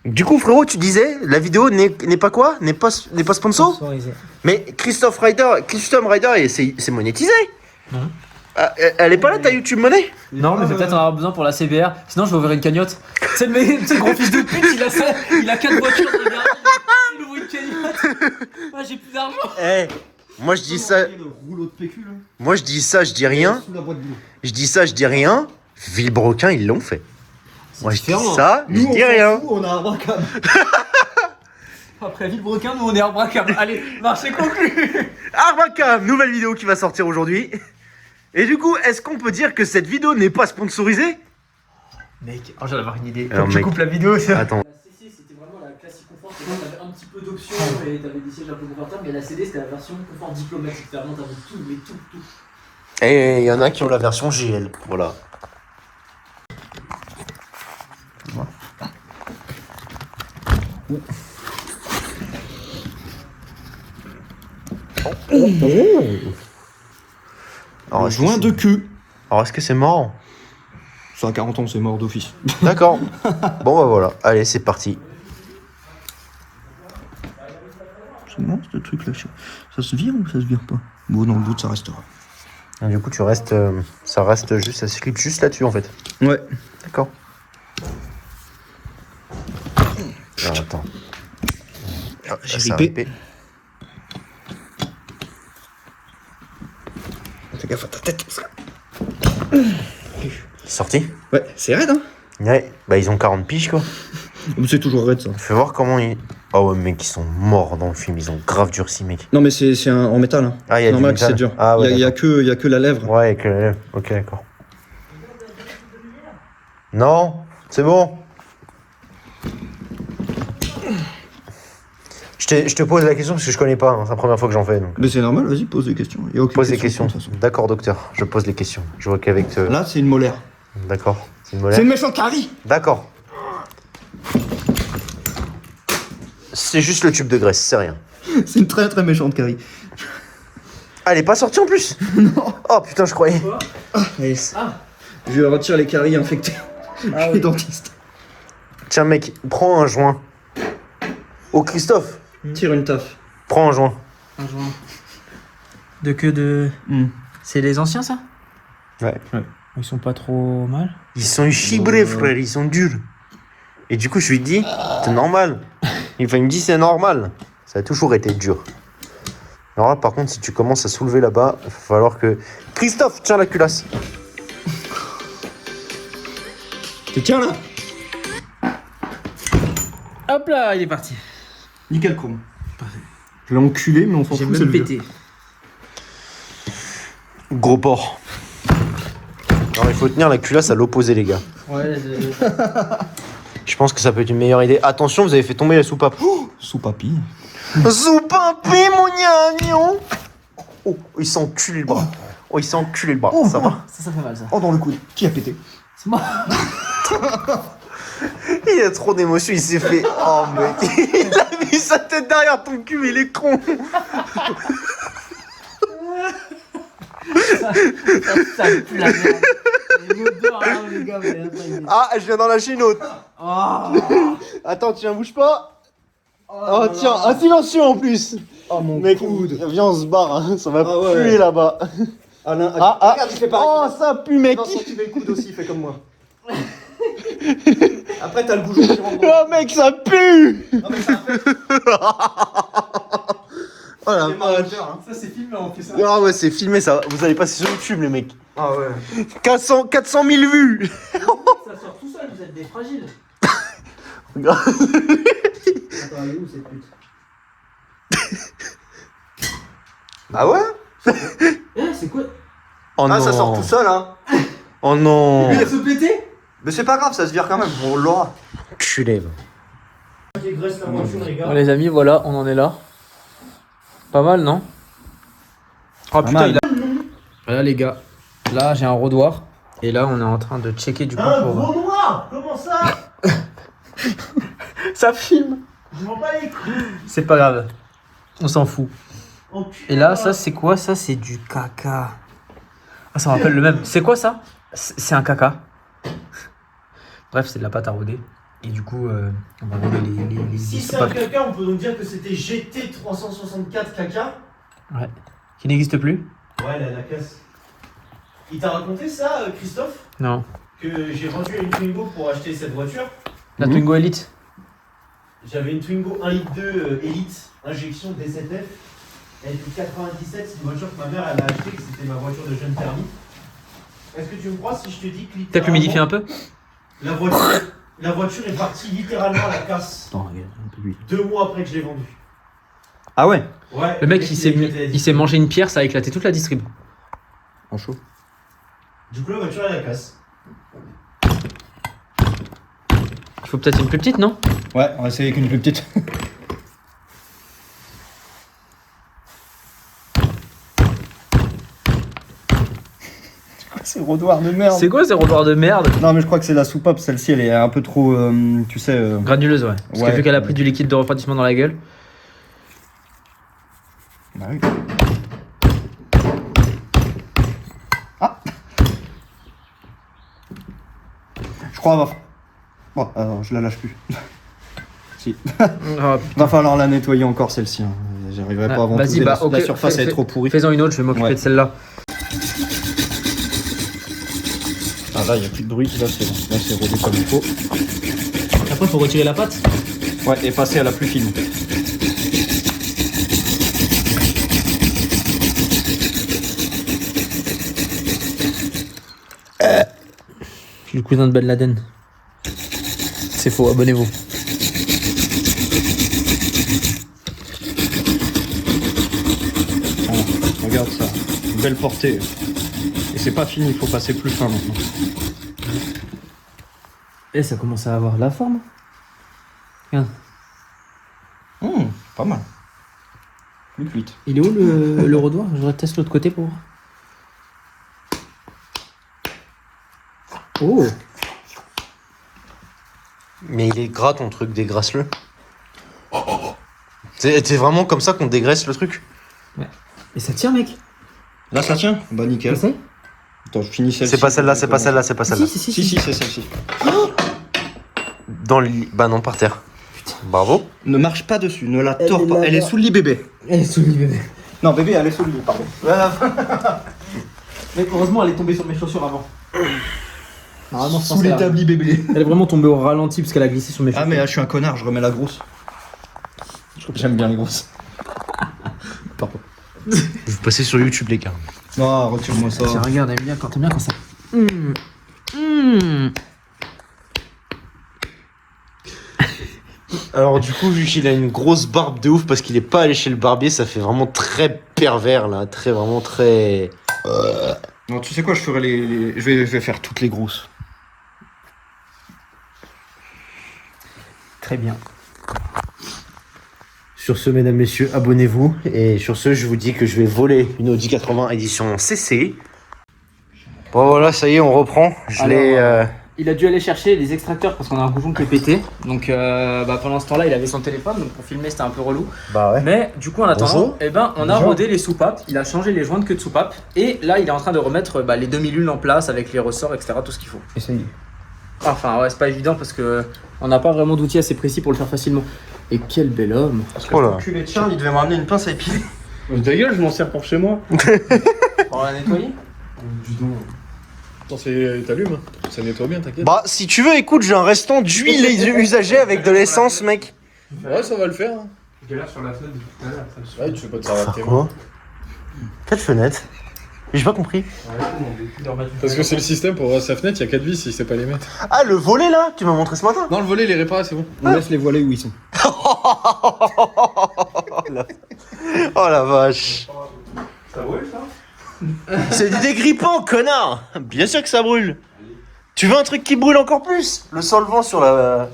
Du coup, frérot, tu disais, la vidéo n'est pas quoi? N'est pas sponsor? Sponsorisé. Mais Custom Rider, c'est monétisé. Non. Ah, elle est pas là, ta YouTube monnaie? Non, mais peut-être en avoir besoin pour la CBR. Sinon, je vais ouvrir une cagnotte. C'est le gros fils de pute, il a 4 voitures de garage. Il ouvre une cagnotte. Ah, j'ai plus d'argent. Eh, moi je dis ça, Le rouleau de PQ là. moi je dis ça, je dis rien. Sous la boîte bleue. Je dis ça, je dis rien. Villebrequin, ils l'ont fait. Moi je dis différent. ça, je Nous, dis on s'en rien. fout, on a un bracam. Après Villebrequin, nous on est Arbracam. Allez, marché conclu. Arbacam, nouvelle vidéo qui va sortir aujourd'hui. Et du coup, est-ce qu'on peut dire que cette vidéo n'est pas sponsorisée? Mec, j'en avoir une idée. Alors, Faut que tu mec. coupes la vidéo. Attends. La CC, c'était vraiment la classique confort. T'avais un petit peu d'options et t'avais des sièges un peu confortables. Mais la CD, c'était la version confort diplomatique. Vraiment, t'avais tout, mais tout. Et il y en a qui ont la version GL. Voilà. Alors, est-ce que Joint c'est- de queue. Alors, est-ce que c'est mort? Ça a 40 ans, c'est mort d'office. D'accord. Bon, bah voilà. Allez, c'est parti. C'est mort ce truc là. Ça se vire ou ça se vire pas? Bon, dans le doute, ça restera. Et du coup, tu restes. Ça reste juste. Ça se clip juste là-dessus en fait. Ouais. D'accord. Alors, attends. J'ai Ça a ripé. ripé. Fais gaffe à ta tête. Sorti? Ouais, c'est raide, hein? Ouais. Bah, ils ont 40 piges quoi. C'est toujours raide ça. Fais voir comment ils. Oh ouais, mec, ils sont morts dans le film. Ils ont grave durci, mec. Non, mais c'est en métal. Hein. Ah, il y a Normal du que c'est métal. dur. Ah, ouais, il y a que la lèvre. Ouais, avec le. Ok, d'accord. Non, c'est bon. Je te pose la question parce que je connais pas. Hein. C'est la première fois que j'en fais. Donc. Mais c'est normal, vas-y, pose des questions. Il y a aucune Pose des question, questions. de toute façon. D'accord, docteur. Je pose les questions. Je vois qu'avec. Là, c'est une molaire. D'accord. C'est une molaire. C'est une méchante carie. D'accord. C'est juste le tube de graisse, c'est rien. C'est une très très méchante carie. Ah, elle est pas sortie en plus. Non. Oh putain, je croyais. Allez. Je retire les caries infectées. Je suis dentiste. Tiens, mec, prends un joint. Oh, Christophe, Tire une taf. prends un joint. Un joint. De que de. C'est les anciens, ça? Ouais. Ils sont pas trop mal. Ils sont chibrés, frère, ils sont durs. Et du coup, je lui dis, c'est normal. Il me dit, c'est normal. Ça a toujours été dur. Alors là, par contre, si tu commences à soulever là-bas, il va falloir que... Christophe, tiens la culasse. Tu tiens là. Hop là, il est parti. Nickel chrome. Je l'ai enculé, mais on s'en J'ai fout, c'est même le vieux. pété. Gros porc. Alors, il faut tenir la culasse à l'opposé, les gars. Ouais, Je pense que ça peut être une meilleure idée. Attention, vous avez fait tomber la soupape. Sous papy. Soupape, mon gnagnon. Oh, il s'est enculé le bras. Oh, il s'est enculé le bras. Ça va? ça fait mal, ça. Oh, dans le coude. Qui a pété? C'est moi. Il a trop d'émotion, il s'est fait... Oh, mec. Il a mis sa tête derrière ton cul, il est con. Ça pue la merde. Il y a une odeur, hein, les gars, vous avez même pas idée. Ah, je viens d'en lâcher une autre. Oh. Attends, tiens, bouge pas. Oh, tiens, un silencieux en plus. Oh, mon Mec, coude. viens, on se barre, hein. Ça va Ah ouais. puer là-bas. Alain, Ah, regarde, il fait pareil. Oh, ça pue, mec. Non, si tu mets le coude aussi, fais comme moi. Après, t'as le bouchon qui rentre dans Oh, mec, ça pue. le... Non, mais ça fait... Oh la C'est vache. amateur, hein. Ça, c'est filmé, on fait ça. Ah ouais, c'est filmé, ça. Vous allez passer sur YouTube, les mecs. Ah ouais. 400 000 vues. Ça sort tout seul, vous êtes des fragiles. Regarde. Attends, elle est où cette pute? Ah ouais? C'est quoi? Oh Ah, non. ça sort tout seul, hein. Oh non. Il a se péter? Mais c'est pas grave, ça se vire quand même. On l'aura. Culé. Bon, les amis, voilà, on en est là. Pas mal, non? Oh putain, il a... Voilà, les gars. Là, j'ai un rôdoir. Et là, on est en train de checker du coup pour... noir. Comment ça? Ça filme. Je m'en bats les couilles. C'est pas grave. On s'en fout. Et là, ça, c'est quoi? Ça, c'est du caca. Ah, ça me rappelle le même. C'est quoi, ça? C'est un caca. Bref, c'est de la pâte à rôder. Et du coup, on va rôder les Si c'est un soupapes. caca, on peut donc dire que c'était GT364 caca. Ouais. Qui n'existe plus? Ouais, la casse. Il t'a raconté ça, Christophe? Non. Que j'ai vendu une Twingo pour acheter cette voiture. La Twingo Elite. J'avais une Twingo 1,2 litre Elite, injection D7F. Elle était 97, c'est une voiture que ma mère elle a achetée, que c'était ma voiture de jeune permis. Est-ce que tu me crois si je te dis que Peut-être l'humidifier un peu? la voiture est partie littéralement à la casse Attends, regarde, un peu d'huile. 2 mois après que je l'ai vendue. Ah ouais? Ouais. Le mec, a il éclaté la s'est mangé une pierre, ça a éclaté toute la distrib. En chaud. Du coup, la voiture elle a la casse. Il faut peut-être une plus petite, non? Ouais, on va essayer avec une plus petite. C'est rodoir de merde. C'est quoi ces rodoirs de merde? Non, mais je crois que c'est la soupape. Celle-ci, elle est un peu trop, tu sais. Granuleuse, ouais. Parce Ouais. que vu qu'elle a pris du liquide de refroidissement dans la gueule. Bah oui. Ah. Je crois va. Bon, alors, je la lâche plus. Si. Oh, Va falloir la nettoyer encore celle-ci. Hein. J'arriverai pas avant vas-y, tout. bah, La ok, surface elle est trop pourrie. Fais-en une autre, je vais m'occuper Ouais. de celle-là. Ah là, il n'y a plus de bruit. Là, c'est bon. Là, c'est rodé comme il faut. Après, faut retirer la pâte. Ouais, et passer à la plus fine. Je suis le cousin de Ben Laden. C'est faux, abonnez-vous. Oh, regarde ça. Une belle portée. Et c'est pas fini, il faut passer plus fin maintenant. Et ça commence à avoir la forme. Regarde. Pas mal. Plus cuite. Il est où le rodoir? Je teste l'autre côté pour voir. Oh! Mais il est gras ton truc, dégraisse-le. C'est vraiment comme ça qu'on dégraisse le truc? Et ça tient, mec? Là, ça tient? Bah, nickel. Essaye? Attends, je finis celle-ci. C'est pas celle-là, c'est pas celle-là, c'est pas celle-là. Si, Si, si, c'est celle-ci. Dans le lit. Bah non, par terre. Bravo. Ne marche pas dessus, ne la Elle tords est pas. là-bas. Elle est sous le lit, bébé. Elle est sous le lit, bébé. Non, bébé, elle est sous le lit, pardon. Mec, heureusement, elle est tombée sur mes chaussures avant. Normalement, je pense Sous qu'elle a- l'établi, bébé. Elle est vraiment tombée au ralenti parce qu'elle a glissé sur mes chaussures. Ah, mais là, je suis un connard, je remets la grosse. J'aime bien les grosses. Pardon. Vous passez sur YouTube, les gars. Non, retire-moi ça. Tiens, regarde, elle aime bien quand ça. Alors du coup, vu qu'il a une grosse barbe de ouf parce qu'il est pas allé chez le barbier, ça fait vraiment très pervers là, vraiment très... Non, tu sais quoi, je ferai les... Je vais faire toutes les grosses. Très bien. Sur ce, mesdames, messieurs, abonnez-vous. Et sur ce, je vous dis que je vais voler une Audi 80 édition CC. Bon voilà, ça y est, on reprend. Il a dû aller chercher les extracteurs parce qu'on a un bouchon qui est pété. Donc pendant ce temps-là, il avait son téléphone. Donc pour filmer, c'était un peu relou. Bah ouais. Mais du coup, en attendant, Bonjour. on a Bonjour. rodé les soupapes. Il a changé les joints de queue de soupape. Et là, il est en train de remettre les demi-lunes en place avec les ressorts, etc. Tout ce qu'il faut. Essaye. Enfin, ouais, c'est pas évident parce que on n'a pas vraiment d'outils assez précis pour le faire facilement. Et quel bel homme. Oh là. Culé de chien, il devait me ramener une pince à épiler. Ta gueule, je m'en sers pour chez moi. On l'a nettoyé. Attends, t'allumes. Ça nettoie bien, t'inquiète. Bah si tu veux, écoute, j'ai un restant d'huile usagée avec de l'essence, mec. Ouais, ça va le faire. Hein. Je galère sur la fenêtre depuis tout à l'heure. Ouais, tu fais pas de servir tes mains. Quoi? Quelle fenêtre? J'ai pas compris. Parce que c'est le système pour ouvrir sa fenêtre, il y a 4 vis, il sait pas les mettre. Ah, le volet là, tu m'as montré ce matin. Non, le volet, il est réparé, c'est bon. On laisse les voilés où ils sont. Oh la vache. Ça brûle ça? C'est du dégrippant, connard. Bien sûr que ça brûle. Tu veux un truc qui brûle encore plus? Le solvant sur la...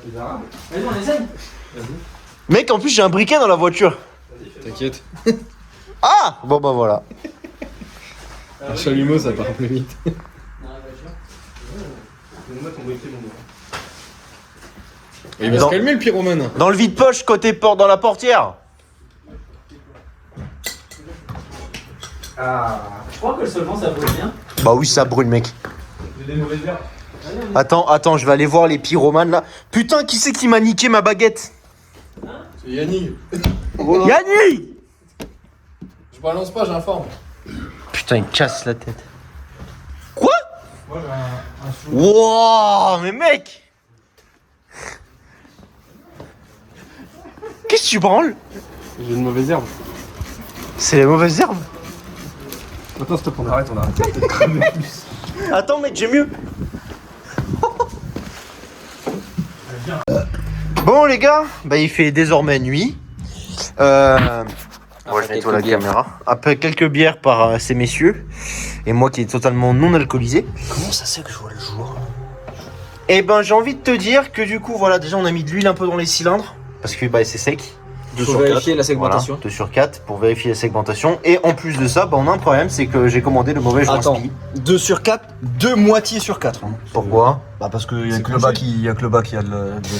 Vas-y, on essaye. Mec, en plus j'ai un briquet dans la voiture. T'inquiète. Ah. Bon bah voilà. Un chalumeau, ça part plus vite. Il va Dans- se calmer le pyromane. Dans le vide-poche, côté porte, dans la portière. Je crois que le solvant ça brûle bien. Bah oui, ça brûle, mec. J'ai des mauvaises herbes. Attends, je vais aller voir les pyromanes là. Putain, qui c'est qui m'a niqué ma baguette? C'est Yannick. Yannick. Je balance pas, j'informe. Putain, il casse la tête. Moi j'ai un sou. Wouah, mais mec. Qu'est-ce que tu branles? J'ai une mauvaise herbe. C'est les mauvaises herbes. Attends, stop, on arrête. Attends, mec, j'ai mieux. Bon, les gars, bah, il fait désormais nuit. Moi, je nettoie la caméra. Après quelques bières par ces messieurs. Et moi qui est totalement non alcoolisé. Comment ça c'est que je vois le jour? Et ben j'ai envie de te dire que du coup voilà, déjà on a mis de l'huile un peu dans les cylindres parce que bah c'est sec. 2 sur 4. La segmentation. Voilà, 2 sur 4 pour vérifier la segmentation. Et en plus de ça, bah, on a un problème, c'est que j'ai commandé le mauvais joint Attends, spi. 2 sur 4, 2 moitiés sur 4. Hein. Pourquoi? Bah parce qu'il y a que le bas qui a de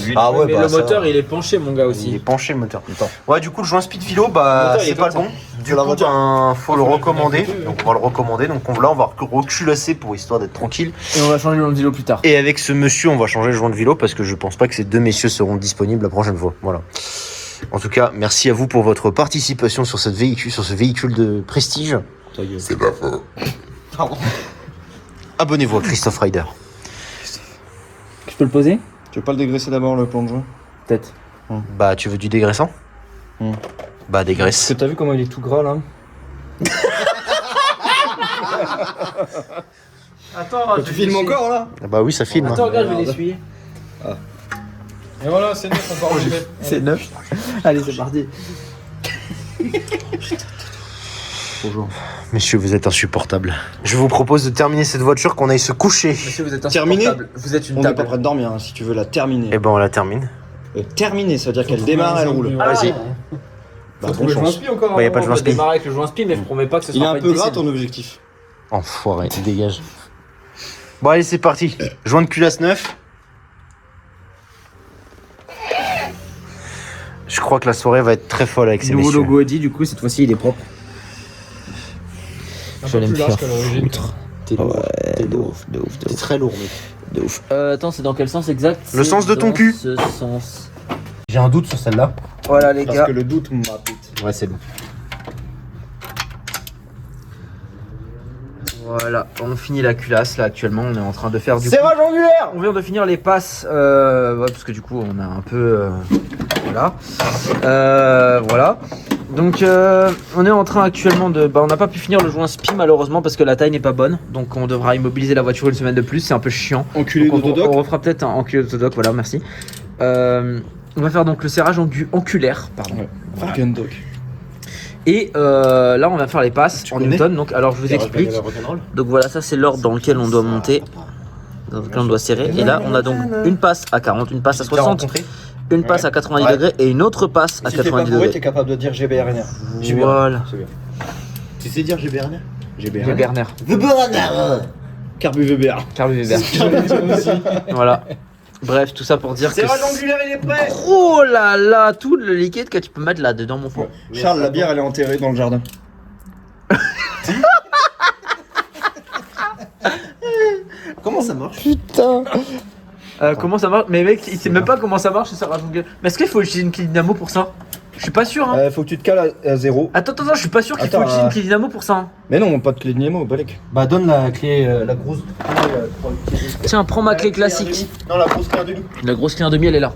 l'huile. Ah ouais, mais bah, le ça moteur, va. il est penché, mon gars, Il est aussi. penché le moteur. Attends. Ouais, du coup le joint speed philo, bah Le moteur, il est c'est pas le comme bon. Du la coup, voiture. ben, faut le recommander. Donc on va le recommander. Donc là on va reculasser pour histoire d'être tranquille. Et on va changer le vélo plus tard. Et avec ce monsieur, on va changer le joint de vélo parce que je pense pas que ces deux messieurs seront disponibles la prochaine fois. Voilà. En tout cas, merci à vous pour votre participation sur ce véhicule de prestige. C'est pas faux. Abonnez-vous à Christophe Rider. Je peux le poser? Tu veux pas le dégraisser d'abord le plan de joint? Peut-être. Bah, tu veux du dégraissant? Bah, dégraisse. Parce que t'as vu comment il est tout gras là? Attends, Tu filmes encore là? Ah bah oui, ça filme. Attends, hein. regarde, je vais l'essuyer. Et voilà, c'est neuf, on part enlever. C'est neuf. Allez, c'est parti. Bonjour. Messieurs, vous êtes insupportables. Je vous propose de terminer cette voiture, qu'on aille se coucher. Monsieur, vous êtes Terminé. insupportable. Vous êtes une On n'est pas table. prêt de dormir hein, si tu veux la terminer. Et ben, on la termine. Terminer, ça veut dire qu'elle démarre, elle roule. Vas-y. Bah, Faut bonne trouver le joint chance. spi encore. Bah, y a pas de On joint va spi. démarrer avec le joint spi, mais je promets pas que ce Il est sera un pas peu une gras décennie. ton objectif. Enfoiré, dégage. Bon, allez, c'est parti. Joint de culasse neuf. Je crois que la soirée va être très folle avec ces Nouveau messieurs. logo Audi, du coup, cette fois-ci, il est propre. Je vais me faire foutre. T'es lourd. T'es lourd. T'es très lourd, mec. De ouf. Attends, c'est dans quel sens exact? Le C'est sens de ton dans cul. Ce sens. J'ai un doute sur celle-là. Voilà, les Parce gars. que le doute m'habite. Ouais, c'est bon. Voilà, on finit la culasse là actuellement, on est en train de faire du coup, Serrage angulaire. on vient de finir les passes, ouais, parce que du coup on a un peu, voilà, voilà. Donc on est en train actuellement de, on n'a pas pu finir le joint spi malheureusement parce que la taille n'est pas bonne, donc on devra immobiliser la voiture une semaine de plus, c'est un peu chiant. Enculé Donc, on d'autodoc. refera peut-être un enculé d'autodoc, voilà, merci. On va faire donc le serrage oculaire, pardon. Ouais. Fucking dog. Et là on va faire les passes Tu en connais Newton, donc alors je vous explique. Donc voilà, ça c'est l'ordre dans lequel on doit monter, dans lequel on doit serrer. Et là on a donc une passe à 40, une passe à 60, une passe à 90 degrés et une autre passe à Si t'es pas 90 bourré, degrés. t'es capable de dire GBRNR. Voilà. C'est bien. Tu sais dire GBRNR? Le Berner. Carbu VBR. Carl Weber. Voilà. Bref, tout ça pour dire que. Serrage angulaire, il est prêt. Oh là là, tout le liquide que tu peux mettre là dedans, mon fond. Charles, la bière, elle est enterrée dans le jardin. Comment ça marche? Putain. Comment ça marche? Mais mec, il sait même pas comment ça marche, ça rajoute. Mais est-ce qu'il faut utiliser une clé dynamo pour ça? Je suis pas sûr, hein. Faut que tu te cales à 0. Attends, je suis pas sûr qu'il faut Attends, utiliser une clé dynamo pour ça. Hein. Mais non, pas de clé dynamo, balèque. Bah, donne la clé, la grosse. Tiens, prends ma clé classique. Non, la grosse clé à demi. La grosse clé 1,5, elle est là.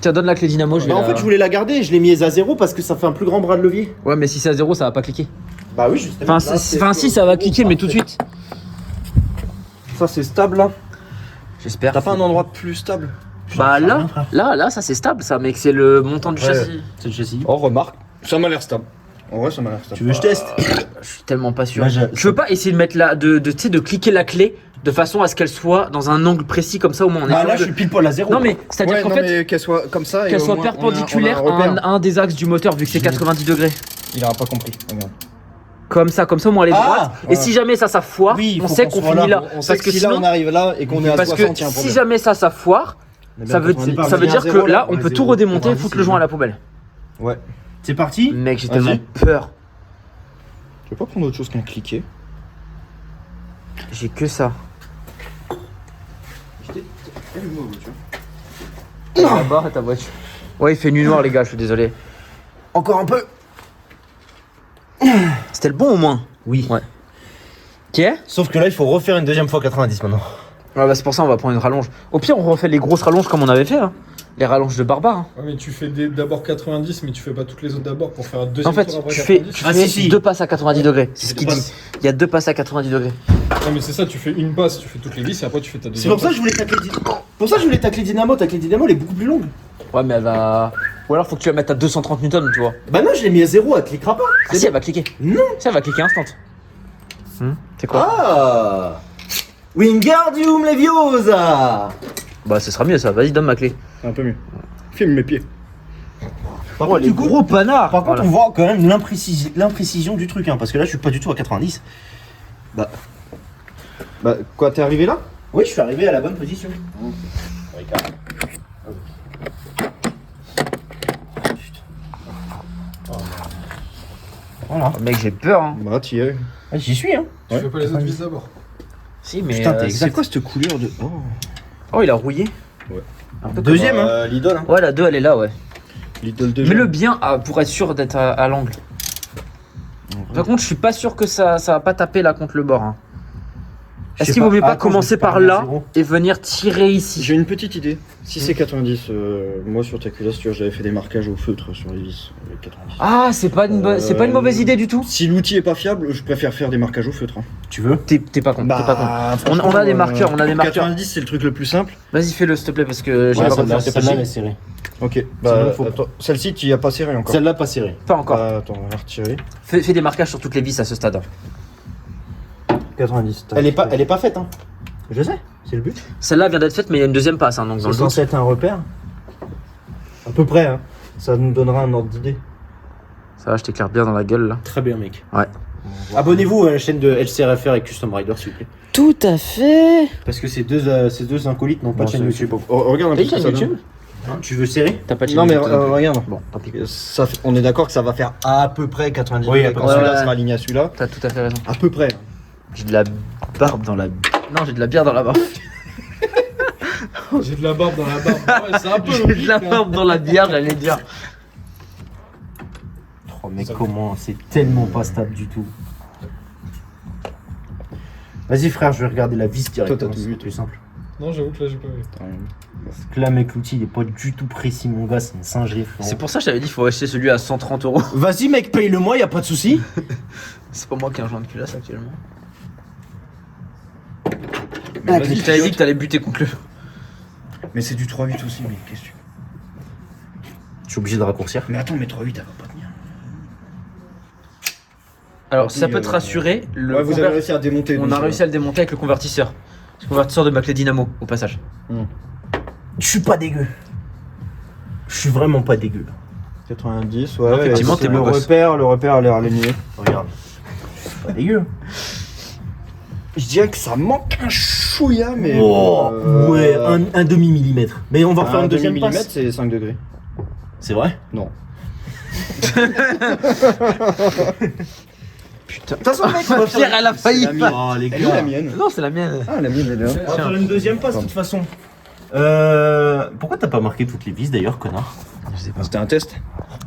Tiens, donne la clé dynamo, je vais Bah, en la- fait, je voulais la garder, je l'ai mise à 0 parce que ça fait un plus grand bras de levier. Ouais, mais si c'est à 0, ça va pas cliquer. Bah, oui, justement. Enfin, si, ça va cliquer, mais tout de suite. Ça, c'est stable là. J'espère. T'as pas un endroit plus stable? Bah là, ça c'est stable, ça, mec, c'est le montant du Ouais. châssis. C'est le châssis. Oh, remarque. Ça m'a l'air stable. En vrai, ça m'a l'air stable. Tu veux que je teste? Je suis tellement pas sûr. Là, Je veux pas essayer de mettre la, tu sais, de cliquer la clé de façon à ce qu'elle soit dans un angle précis comme ça, au moins on est Bah, sûr là, de- je suis pile poil à 0. Non, mais c'est-à-dire qu'en fait, mais qu'elle soit comme ça. et qu'elle au soit moins, perpendiculaire on a un repère. à un des axes du moteur, vu que c'est 90 degrés. Il aura pas compris. Regarde. Comme ça, au moins elle est Ah, droite. Et voilà. si jamais ça foire, Oui, il on faut sait qu'on qu'on soit finit là. là. On sait Parce que que si sinon, là on arrive là et qu'on est à parce 60, que il y a un si problème. jamais ça foire, ça veut dire que là, on peut tout redémonter et foutre le joint à la poubelle. Ouais. C'est parti? Mec, j'ai Vas-y. tellement peur. Tu veux pas prendre autre chose qu'un cliquet? J'ai que ça. Ah. Là-bas, ta voiture. Ouais, il fait nuit noire, les gars, je suis désolé. Encore un peu. C'était le bon au moins. Oui. Ouais. Tiens. Sauf que là, il faut refaire une deuxième fois 90 maintenant. Ouais, bah c'est pour ça on va prendre une rallonge. Au pire, on refait les grosses rallonges comme on avait fait. Hein. Les rallonges de barbare. Hein. Ouais, mais tu fais d'abord 90, mais tu fais pas toutes les autres d'abord pour faire un deuxième En fait, tour après tu fais, 90. tu fais deux passes à 90 degrés. C'est ce qu'il dit. Il y a deux passes à 90 degrés. Ouais, mais c'est ça, tu fais une passe, tu fais toutes les vis et après tu fais ta C'est deuxième pour ça que je voulais ta clé dynamo. Pour ça que je voulais ta clé dynamo. Ta clé dynamo, elle est beaucoup plus longue. Ouais, mais elle va. Ou alors faut que tu la mettes à 230 newtons, tu vois. Bah non, je l'ai mis à 0, elle cliquera pas. Ah si, elle va cliquer. Non. Si, elle va cliquer instant. C'est quoi? Ah. Wingardium Leviosa. Bah, ce sera mieux ça. Vas-y, donne ma clé. Un peu mieux. Filme mes pieds. Par contre, du coup, Gros panard. par contre, on voit quand même l'imprécision du truc, hein, parce que là, je suis pas du tout à 90. Bah, quoi, t'es arrivé là? Oui, je suis arrivé à la bonne position. Voilà. Oh, mec, j'ai peur. Hein. Bah, t'y es. Ah, j'y suis, hein. Tu fais pas les autres vis d'abord. Si, mais. Putain, t'es c'est exact. C'est quoi cette couleur de. Oh. Oh, il a rouillé. Un peu deuxième, hein. L'idole, hein. Ouais, la 2, elle est là, ouais. L'idole de Mets-le bien pour être sûr d'être à l'angle. Par contre, je suis pas sûr que ça va pas taper là contre le bord. Hein. Est-ce qu'il vaut mieux pas commencer par là et venir tirer ici? J'ai une petite idée. Si c'est 90, moi sur ta culasse, tu vois, j'avais fait des marquages au feutre sur les vis. Avec 90. Ah, c'est pas une mauvaise idée du tout. Si l'outil est pas fiable, je préfère faire des marquages au feutre. Hein. Tu veux? T'es pas con. t'es pas con. On a des marqueurs, on a des marqueurs. 90, c'est le truc le plus simple. Vas-y, fais-le s'il te plaît parce que j'ai Ouais, pas celle-là, confiance. celle-là, elle est serrée. Ok, Sinon, faut- attends, celle-ci, tu y as pas serré encore. Celle-là, pas serrée. Pas encore. Attends, on va retirer. Fais des marquages sur toutes les vis à ce stade. 90. Elle est pas faite, hein. Je sais, c'est le but. Celle-là vient d'être faite, mais il y a une deuxième passe. Hein, donc dans C'est le doute. censé être un repère. À peu près, hein. Ça nous donnera un ordre d'idée. Ça va, je t'éclaire bien dans la gueule là. Très bien, mec. Ouais. Abonnez-vous à la chaîne de LCRFR et Custom Rider, s'il vous plaît. Tout à fait. Parce que ces deux acolytes n'ont pas de chaîne YouTube. Regarde un peu T'as ce que une ça chaîne donne. YouTube? Hein, tu veux serrer? T'as pas de chaîne Non mais YouTube, regarde. Bon, tant pis. On est d'accord que ça va faire à peu près 90 Oui, degrés à peu quand près. celui-là Ouais. sera aligné à celui-là. T'as tout à fait raison. À peu près. J'ai de la barbe dans la. Non, j'ai de la bière dans la barbe. J'ai de la barbe dans la barbe. Ouais, c'est un peu J'ai de la barbe dans la bière, j'allais dire. Oh, mais comment? C'est tellement pas stable du tout. Vas-y, frère, je vais regarder la vis directement. Toi, t'as tout vu, c'est plus simple. Non, j'avoue que là, j'ai pas vu. Parce que là, mec, l'outil, il est pas du tout précis, mon gars. C'est une singerie, frérot. C'est pour ça que je t'avais dit qu'il faut acheter celui à 130 €. Vas-y, mec, paye-le-moi, y a pas de souci. C'est pas moi qui ai un joint de culasse actuellement. Mais Je t'avais dit que t'allais buter contre le. Mais c'est du 3-8 aussi, mec. Qu'est-ce que tu... Je suis obligé de raccourcir. Mais attends, mais 3-8, elle va pas tenir. Alors, ça peut te rassurer. Le Ouais, vous avez réussi à démonter. On a réussi à le démonter avec le convertisseur. Le convertisseur de ma clé dynamo, au passage. Je suis pas dégueu. Je suis vraiment pas dégueu. 90, Non, ouais. effectivement, t'es le beau gosse. repère a l'air aligné. Regarde. Je suis pas dégueu. Je dirais que ça manque un chouïa, mais. Oh, ouais, un demi-millimètre. Mais on va refaire une deuxième millimètre, passe. c'est 5 degrés. C'est vrai? Non. Putain. De toute façon, mec, on va Pierre, elle a failli C'est la pas. mienne. Oh, les Elle est la mienne. Non, c'est la mienne. Ah, la mienne, elle est là. On va faire une deuxième passe de toute façon. Pourquoi t'as pas marqué toutes les vis d'ailleurs, connard? C'était un test.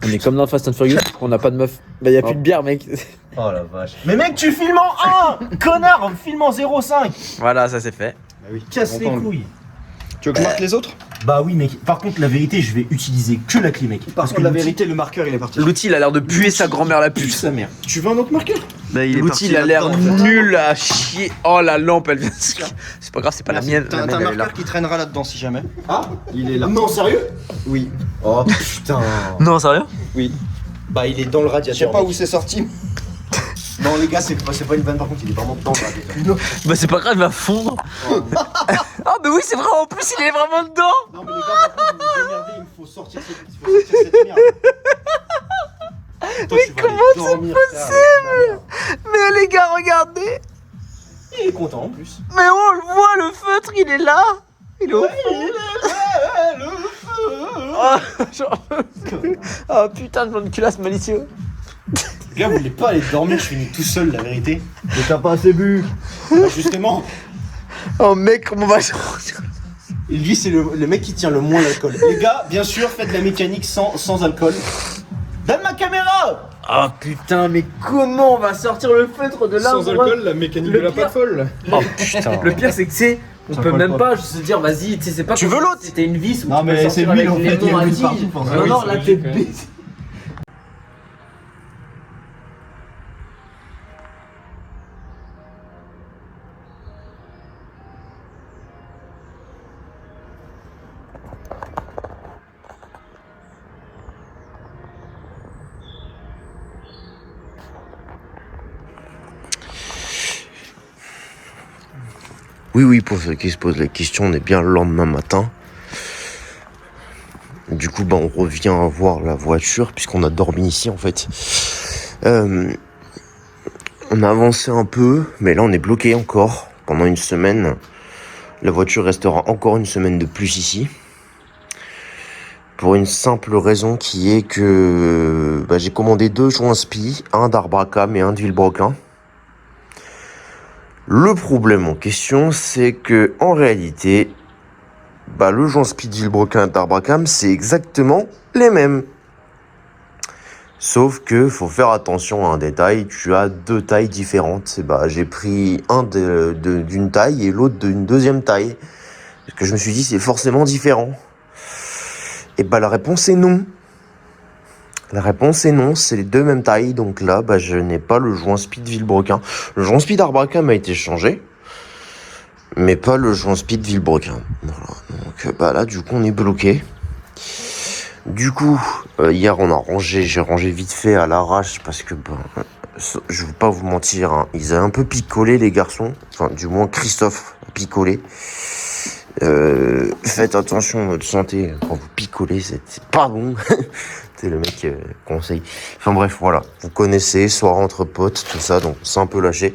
On est comme dans Fast and Furious, on n'a pas de meuf. Bah, y a plus de bière, mec. Oh la vache. Mais mec, tu filmes en 1 connard, filme en 0,5. Voilà, ça c'est fait. Bah oui. Casse les couilles. Tu veux que je marque les autres? Bah oui, mec. Par contre, la vérité, je vais utiliser que la clé, mec. Parce que la vérité, le marqueur, il est parti. L'outil, il a l'air de puer sa grand-mère la Pue puce. sa mère. Tu veux un autre marqueur? L'outil, il a l'air nul à chier. Oh, la lampe, elle vient de se... C'est pas grave, c'est pas la mienne. T'as La un mienne, elle est là. marqueur qui traînera là-dedans si jamais. Ah, Il est là. non, sérieux? Oui. Oh putain. Non, sérieux? Oui. Bah, il est dans le Je radiateur. sais pas mec. où c'est sorti. Non, les gars, c'est pas une vanne, par contre, il est vraiment dans le radiateur. Bah, c'est pas grave, il va fondre. Ah, mais oui, c'est vrai, en plus, il est vraiment dedans. Non, mais les gars, par contre, vous vous démerdez, il faut sortir cette merde. Toi, Mais comment c'est possible? Mais les gars, regardez. Il est content en plus. Mais on le voit, le feutre, il est là. Il est au fond. Oh, j'en peux plus. Oh putain, de blonde culasse malicieux. Les gars, vous voulez pas aller dormir, je finis tout seul, la vérité. Mais t'as pas assez bu. Bah, justement, Oh mec, comment va et lui, c'est le mec qui tient le moins l'alcool. Les gars, bien sûr, faites de la mécanique sans alcool. Donne ma caméra! Oh putain, mais comment on va sortir le feutre de là? Sans alcool, la mécanique Le de la pire- pâte folle. Oh putain. Le pire, c'est que c'est. On Ça peut colle même pas. pas se dire, vas-y, tu sais, c'est pas. Tu comme veux si l'autre? C'était une vis où Non, tu peux mais sortir c'est lui, avec en les fait, il y a mains une à vis partout, tige. pour ça. Non, Oui, non, c'est là, logique, t'es ouais. baisé. Oui, pour ceux qui se posent la question, on est bien le lendemain matin. Du coup, on revient voir la voiture, puisqu'on a dormi ici, en fait. On a avancé un peu, mais là, on est bloqué encore pendant une semaine. La voiture restera encore une semaine de plus ici. Pour une simple raison qui est que j'ai commandé 2 joints spi, un d'Arbracam et un de Villebrequin. Le problème en question, c'est que en réalité, le joint spi de Villebrequin et d'Arbracam, c'est exactement les mêmes. Sauf que faut faire attention à un détail, tu as 2 tailles différentes. J'ai pris un d'une taille et l'autre d'une deuxième taille. Parce que je me suis dit c'est forcément différent. Et la réponse est non. La réponse est non, c'est les 2 mêmes tailles. Donc là, je n'ai pas le joint spi de Villebrequin. Le joint spi d'Arbracam a été changé, mais pas le joint spi de Villebrequin. Voilà. Donc là, du coup, on est bloqué. Du coup, hier, j'ai rangé vite fait à l'arrache parce que, je vais pas vous mentir, hein, ils avaient un peu picolé les garçons. Enfin, du moins, Christophe a picolé. Faites attention à votre santé quand vous picolez, c'est pas bon. C'est le mec conseille. Enfin bref, voilà. Vous connaissez, soirée entre potes, tout ça, donc c'est un peu lâché.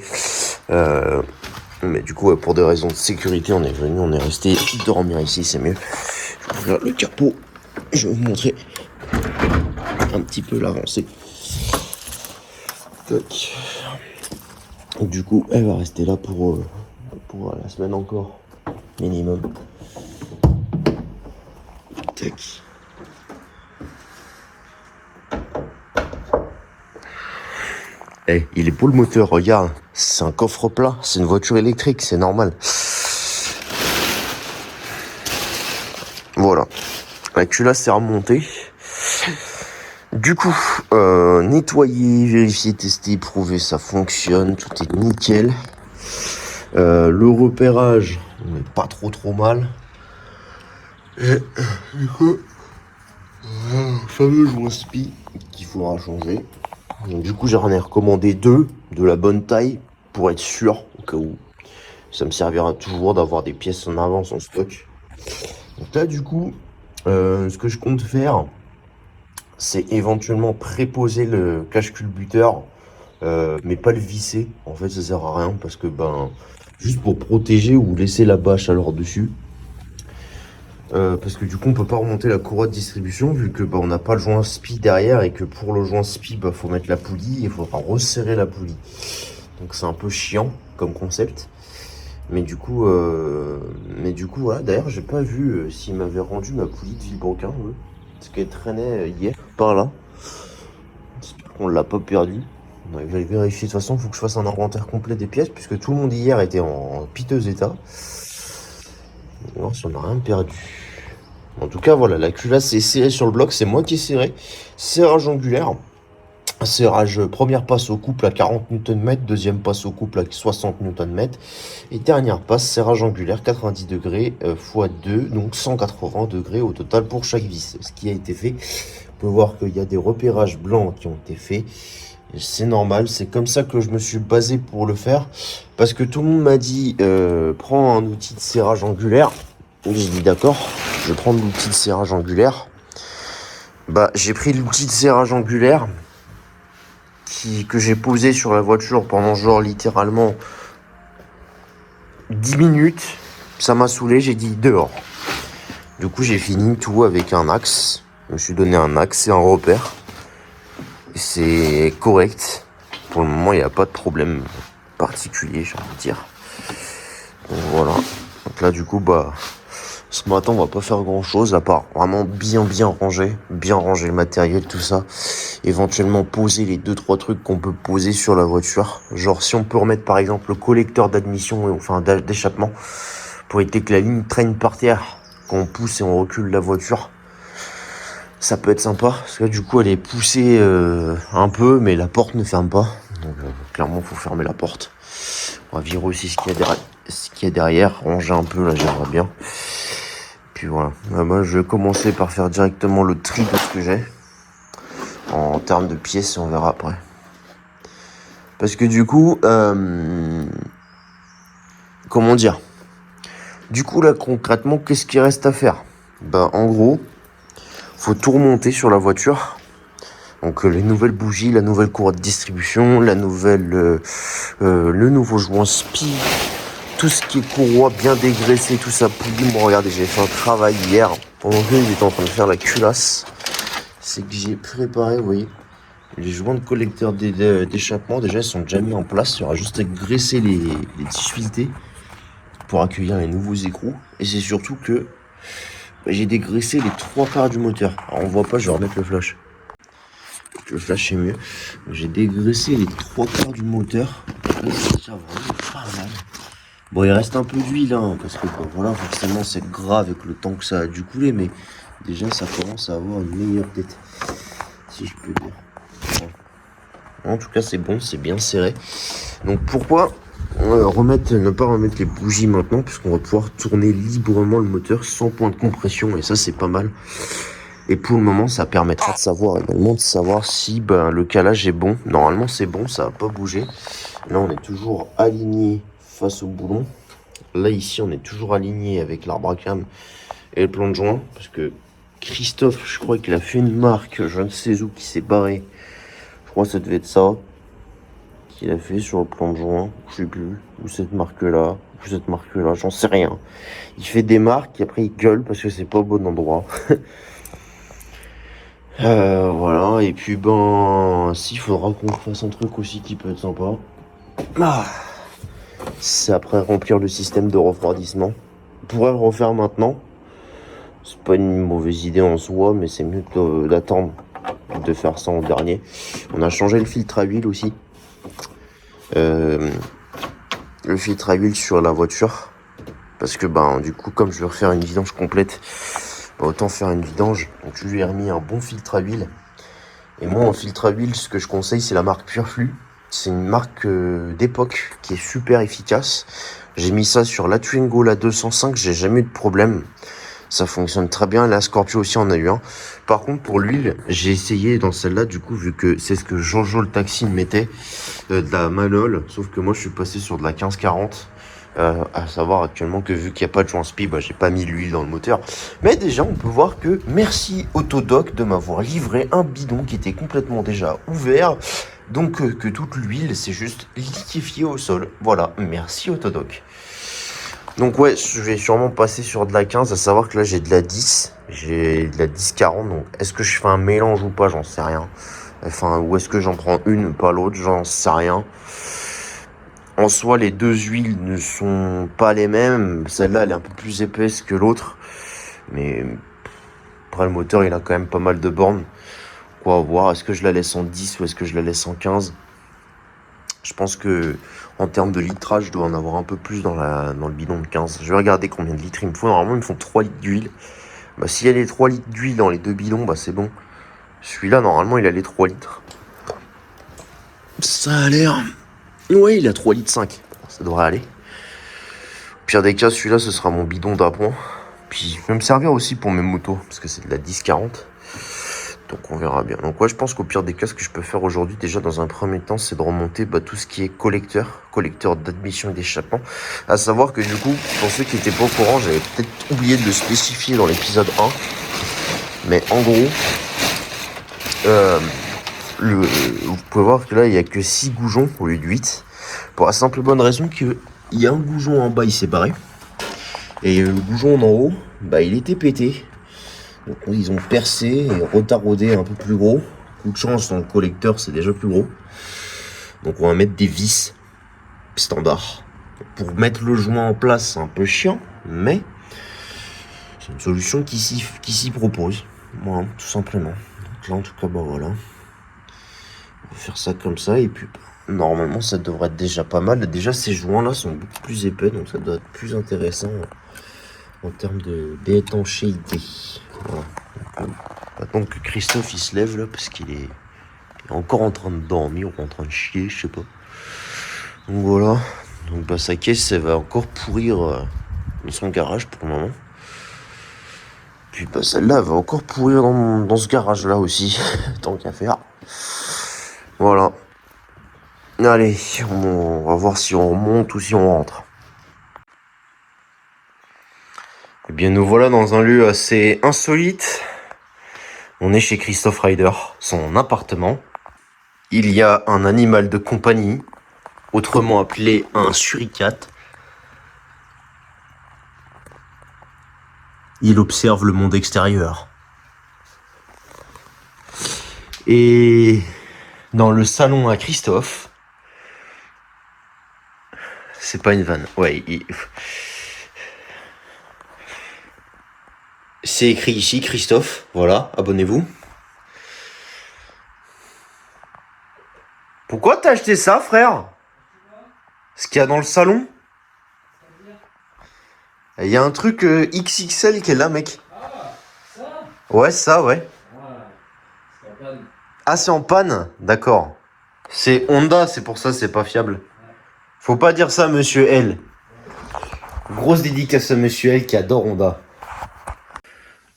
Mais du coup, pour des raisons de sécurité, on est resté dormir ici, c'est mieux. Je vais ouvrir le capot. Je vais vous montrer un petit peu l'avancée. Tac. Du coup, elle va rester là pour la semaine encore, minimum. Tac. Il est beau le moteur, regarde. C'est un coffre plat, c'est une voiture électrique, c'est normal. Voilà. La culasse est remontée. Du coup, nettoyer, vérifier, tester, prouver, ça fonctionne, tout est nickel. Le repérage, on n'est pas trop mal. Et du coup, fameux joint spi qu'il faudra changer. Donc, du coup, j'en ai recommandé 2 de la bonne taille pour être sûr, au cas où. Ça me servira toujours d'avoir des pièces en avance en stock. Donc là, du coup, ce que je compte faire, c'est éventuellement préposer le cache-culbuteur, mais pas le visser. En fait, ça sert à rien parce que, juste pour protéger ou laisser la bâche alors dessus. Parce que du coup on peut pas remonter la courroie de distribution vu que on n'a pas le joint spi derrière et que pour le joint spi faut mettre la poulie et il faudra resserrer la poulie. Donc c'est un peu chiant comme concept. Mais du coup voilà. D'ailleurs j'ai pas vu s'il m'avait rendu ma poulie de Villebrequin, parce qu'elle traînait hier par là. J'espère qu'on l'a pas perdu. On va vérifier de toute façon, il faut que je fasse un inventaire complet des pièces puisque tout le monde hier était en piteux état. Non, si on n'a rien perdu. En tout cas, voilà, la culasse est serrée sur le bloc, c'est moi qui ai serré. Serrage angulaire. Serrage, première passe au couple à 40 Nm, deuxième passe au couple à 60 Nm. Et dernière passe, serrage angulaire 90 degrés x 2, donc 180 degrés au total pour chaque vis. Ce qui a été fait, on peut voir qu'il y a des repérages blancs qui ont été faits. C'est normal, c'est comme ça que je me suis basé pour le faire. Parce que tout le monde m'a dit, prends un outil de serrage angulaire. J'ai dit d'accord, je vais prendre l'outil de serrage angulaire. J'ai pris l'outil de serrage angulaire que j'ai posé sur la voiture pendant littéralement 10 minutes. Ça m'a saoulé, j'ai dit dehors. Du coup j'ai fini tout avec un axe. Je me suis donné un axe et un repère. C'est correct. Pour le moment, il n'y a pas de problème particulier, j'ai envie de dire. Donc voilà. Donc là, du coup, ce matin, on va pas faire grand chose à part vraiment bien ranger le matériel, tout ça. Éventuellement poser les 2-3 trucs qu'on peut poser sur la voiture. Genre, si on peut remettre par exemple le collecteur d'admission, d'échappement, pour éviter que la ligne traîne par terre quand on pousse et on recule la voiture. Ça peut être sympa, parce que là, du coup, elle est poussée un peu, mais la porte ne ferme pas. Donc, clairement, il faut fermer la porte. On va virer aussi ce qu'il y a derrière, ranger un peu, là, j'aimerais bien. Puis voilà. Moi, je vais commencer par faire directement le tri de ce que j'ai. En termes de pièces, on verra après. Parce que du coup, comment dire ? Du coup là concrètement qu'est-ce qu'il reste à faire? Ben en gros, faut tout remonter sur la voiture. Donc les nouvelles bougies, la nouvelle courroie de distribution, la nouvelle, le nouveau joint spi, tout ce qui est courroie bien dégraissé, tout ça pouli. Bon regardez, j'ai fait un travail hier pendant que j'étais en train de faire la culasse. C'est que j'ai préparé, vous voyez, les joints de collecteur d'échappement. Déjà ils sont déjà mis en place. Il y aura juste à graisser les tiges filetées pour accueillir les nouveaux écrous. Et c'est surtout que j'ai dégraissé les 3/4 du moteur. Alors on voit pas, je vais remettre le flash. Le flash est mieux. J'ai dégraissé les 3/4 du moteur. C'est déjà vraiment pas mal. Bon, il reste un peu d'huile, hein, parce que bon, voilà, forcément c'est gras avec le temps que ça a dû couler, mais déjà ça commence à avoir une meilleure tête, si je peux dire. Bon. En tout cas, c'est bon, c'est bien serré. Donc pourquoi ne pas remettre les bougies maintenant, puisqu'on va pouvoir tourner librement le moteur sans point de compression, et ça c'est pas mal. Et pour le moment, ça permettra de savoir également si le calage est bon. Normalement, c'est bon, ça va pas bouger. Là, on est toujours aligné face au boulon. Là, ici, on est toujours aligné avec l'arbre à cam et le plan de joint. Parce que Christophe, je crois qu'il a fait une marque, je ne sais où, qui s'est barré. Je crois que ça devait être ça qu'il a fait sur le plan de joint. Je sais plus. Ou cette marque-là. Ou cette marque-là, j'en sais rien. Il fait des marques et après il gueule parce que c'est pas au bon endroit. Voilà, et puis s'il faudra qu'on fasse un truc aussi qui peut être sympa. C'est après remplir le système de refroidissement. On pourrait le refaire maintenant. C'est pas une mauvaise idée en soi, mais c'est mieux d'attendre de faire ça en dernier. On a changé le filtre à huile aussi. Le filtre à huile sur la voiture. Parce que du coup, comme je vais refaire une vidange complète, autant faire une vidange. Donc je lui ai remis un bon filtre à huile. Et moi en filtre à huile, ce que je conseille, c'est la marque Pureflux. C'est une marque d'époque qui est super efficace. J'ai mis ça sur la Twingo, la 205, j'ai jamais eu de problème. Ça fonctionne très bien. La Scorpio aussi en a eu un. Par contre pour l'huile, j'ai essayé dans celle-là, du coup, vu que c'est ce que Jojo le taxi me mettait, de la Manol. Sauf que moi je suis passé sur de la 1540. À savoir actuellement que vu qu'il n'y a pas de joint spi, j'ai pas mis l'huile dans le moteur. Mais déjà on peut voir que merci Autodoc de m'avoir livré un bidon qui était complètement déjà ouvert. Donc que toute l'huile c'est juste liquéfié au sol. Voilà, merci Autodoc. Donc ouais, je vais sûrement passer sur de la 15, à savoir que là j'ai de la 10. J'ai de la 10-40, donc est-ce que je fais un mélange ou pas, j'en sais rien. Enfin, ou est-ce que j'en prends une, pas l'autre, j'en sais rien. En soi, les deux huiles ne sont pas les mêmes. Celle-là, elle est un peu plus épaisse que l'autre. Mais après, le moteur, il a quand même pas mal de bornes. Quoi à voir. Est-ce que je la laisse en 10 ou est-ce que je la laisse en 15? Je pense que en termes de litrage, je dois en avoir un peu plus dans le bidon de 15. Je vais regarder combien de litres il me faut. Normalement, ils me font 3 litres d'huile. S'il y a les 3 litres d'huile dans les deux bidons, c'est bon. Celui-là, normalement, il a les 3 litres. Ça a l'air... Ouais, il a 3 litres 5. Ça devrait aller. Au pire des cas, celui-là, ce sera mon bidon d'appoint. Puis, il peut me servir aussi pour mes motos, parce que c'est de la 10-40. Donc, on verra bien. Donc, ouais, je pense qu'au pire des cas, ce que je peux faire aujourd'hui, déjà, dans un premier temps, c'est de remonter tout ce qui est collecteur d'admission et d'échappement. À savoir que, du coup, pour ceux qui n'étaient pas au courant, j'avais peut-être oublié de le spécifier dans l'épisode 1. Mais en gros... vous pouvez voir que là il n'y a que 6 goujons au lieu de 8, pour la simple bonne raison qu'il y a un goujon en bas, il s'est barré, et le goujon en haut, il était pété. Donc ils ont percé et retaraudé un peu plus gros. Coup de chance, dans le collecteur c'est déjà plus gros. Donc on va mettre des vis standard. Pour mettre le joint en place, c'est un peu chiant, mais c'est une solution qui s'y propose. Voilà, tout simplement. Donc là en tout cas voilà. On va faire ça comme ça et puis normalement ça devrait être déjà pas mal. Déjà ces joints là sont beaucoup plus épais, donc ça doit être plus intéressant en termes d'étanchéité. Voilà. Maintenant que Christophe il se lève là parce qu'il est encore en train de dormir ou en train de chier, je sais pas. Donc voilà. Donc sa caisse elle va encore pourrir dans son garage pour le moment. Puis celle-là elle va encore pourrir dans ce garage là aussi. Tant qu'à faire. Voilà. Allez, on va voir si on remonte ou si on rentre. Eh bien, nous voilà dans un lieu assez insolite. On est chez Christophe Ryder, son appartement. Il y a un animal de compagnie, autrement appelé un suricate. Il observe le monde extérieur. Et dans le salon à Christophe, c'est pas une vanne, ouais, c'est écrit ici Christophe, voilà, abonnez-vous. Pourquoi t'as acheté ça, frère? Ce qu'il y a dans le salon? Il y a un truc XXL qui est là, mec. Ouais, ça, ouais. Ah, c'est en panne? D'accord. C'est Honda, c'est pour ça, c'est pas fiable. Faut pas dire ça, monsieur L. Grosse dédicace à monsieur L qui adore Honda.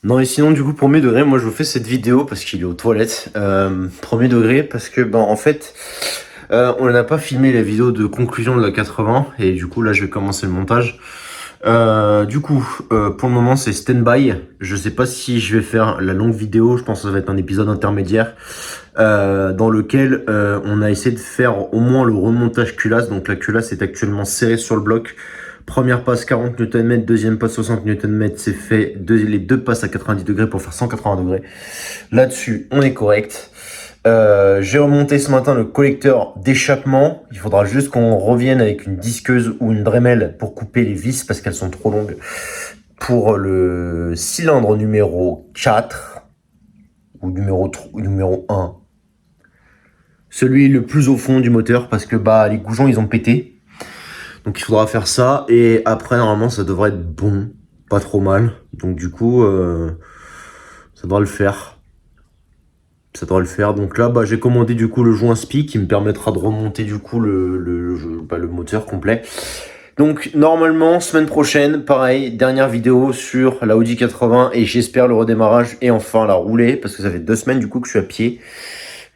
Non, et sinon, du coup, premier degré, moi je vous fais cette vidéo parce qu'il est aux toilettes. Premier degré, parce que, ben, en fait, on n'a pas filmé la vidéo de conclusion de la 80. Et du coup, là, je vais commencer le montage. Du coup, pour le moment, c'est stand-by. Je sais pas si je vais faire la longue vidéo. Je pense que ça va être un épisode intermédiaire dans lequel on a essayé de faire au moins le remontage culasse. Donc la culasse est actuellement serrée sur le bloc. Première passe 40 Nm, deuxième passe 60 Nm, c'est fait. Les deux passes à 90 degrés pour faire 180 degrés. Là-dessus, on est correct. J'ai remonté ce matin le collecteur d'échappement. Il faudra juste qu'on revienne avec une disqueuse ou une Dremel pour couper les vis parce qu'elles sont trop longues. Pour le cylindre numéro 4 ou numéro 1. Celui le plus au fond du moteur parce que bah les goujons ils ont pété. Donc il faudra faire ça et après normalement ça devrait être bon, pas trop mal. Donc du coup ça devrait le faire. Ça devrait le faire. Donc là bah j'ai commandé du coup le joint SPI qui me permettra de remonter du coup le moteur complet. Donc normalement semaine prochaine, pareil, dernière vidéo sur la Audi 80 et j'espère le redémarrage et enfin la rouler parce que ça fait 2 semaines du coup que je suis à pied.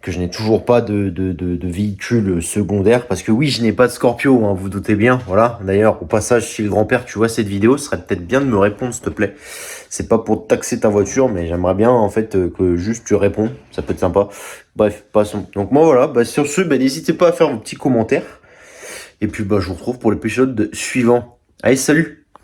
Que je n'ai toujours pas de véhicule secondaire, parce que oui, je n'ai pas de Scorpio, hein, vous doutez bien, voilà. D'ailleurs, au passage, si le grand-père, tu vois cette vidéo, ce serait peut-être bien de me répondre, s'il te plaît. C'est pas pour taxer ta voiture, mais j'aimerais bien, en fait, que juste tu réponds, ça peut être sympa. Bref, passons. Donc moi, voilà, bah, sur ce, bah, n'hésitez pas à faire vos petits commentaires. Et puis, bah, je vous retrouve pour l'épisode suivant. Allez, salut!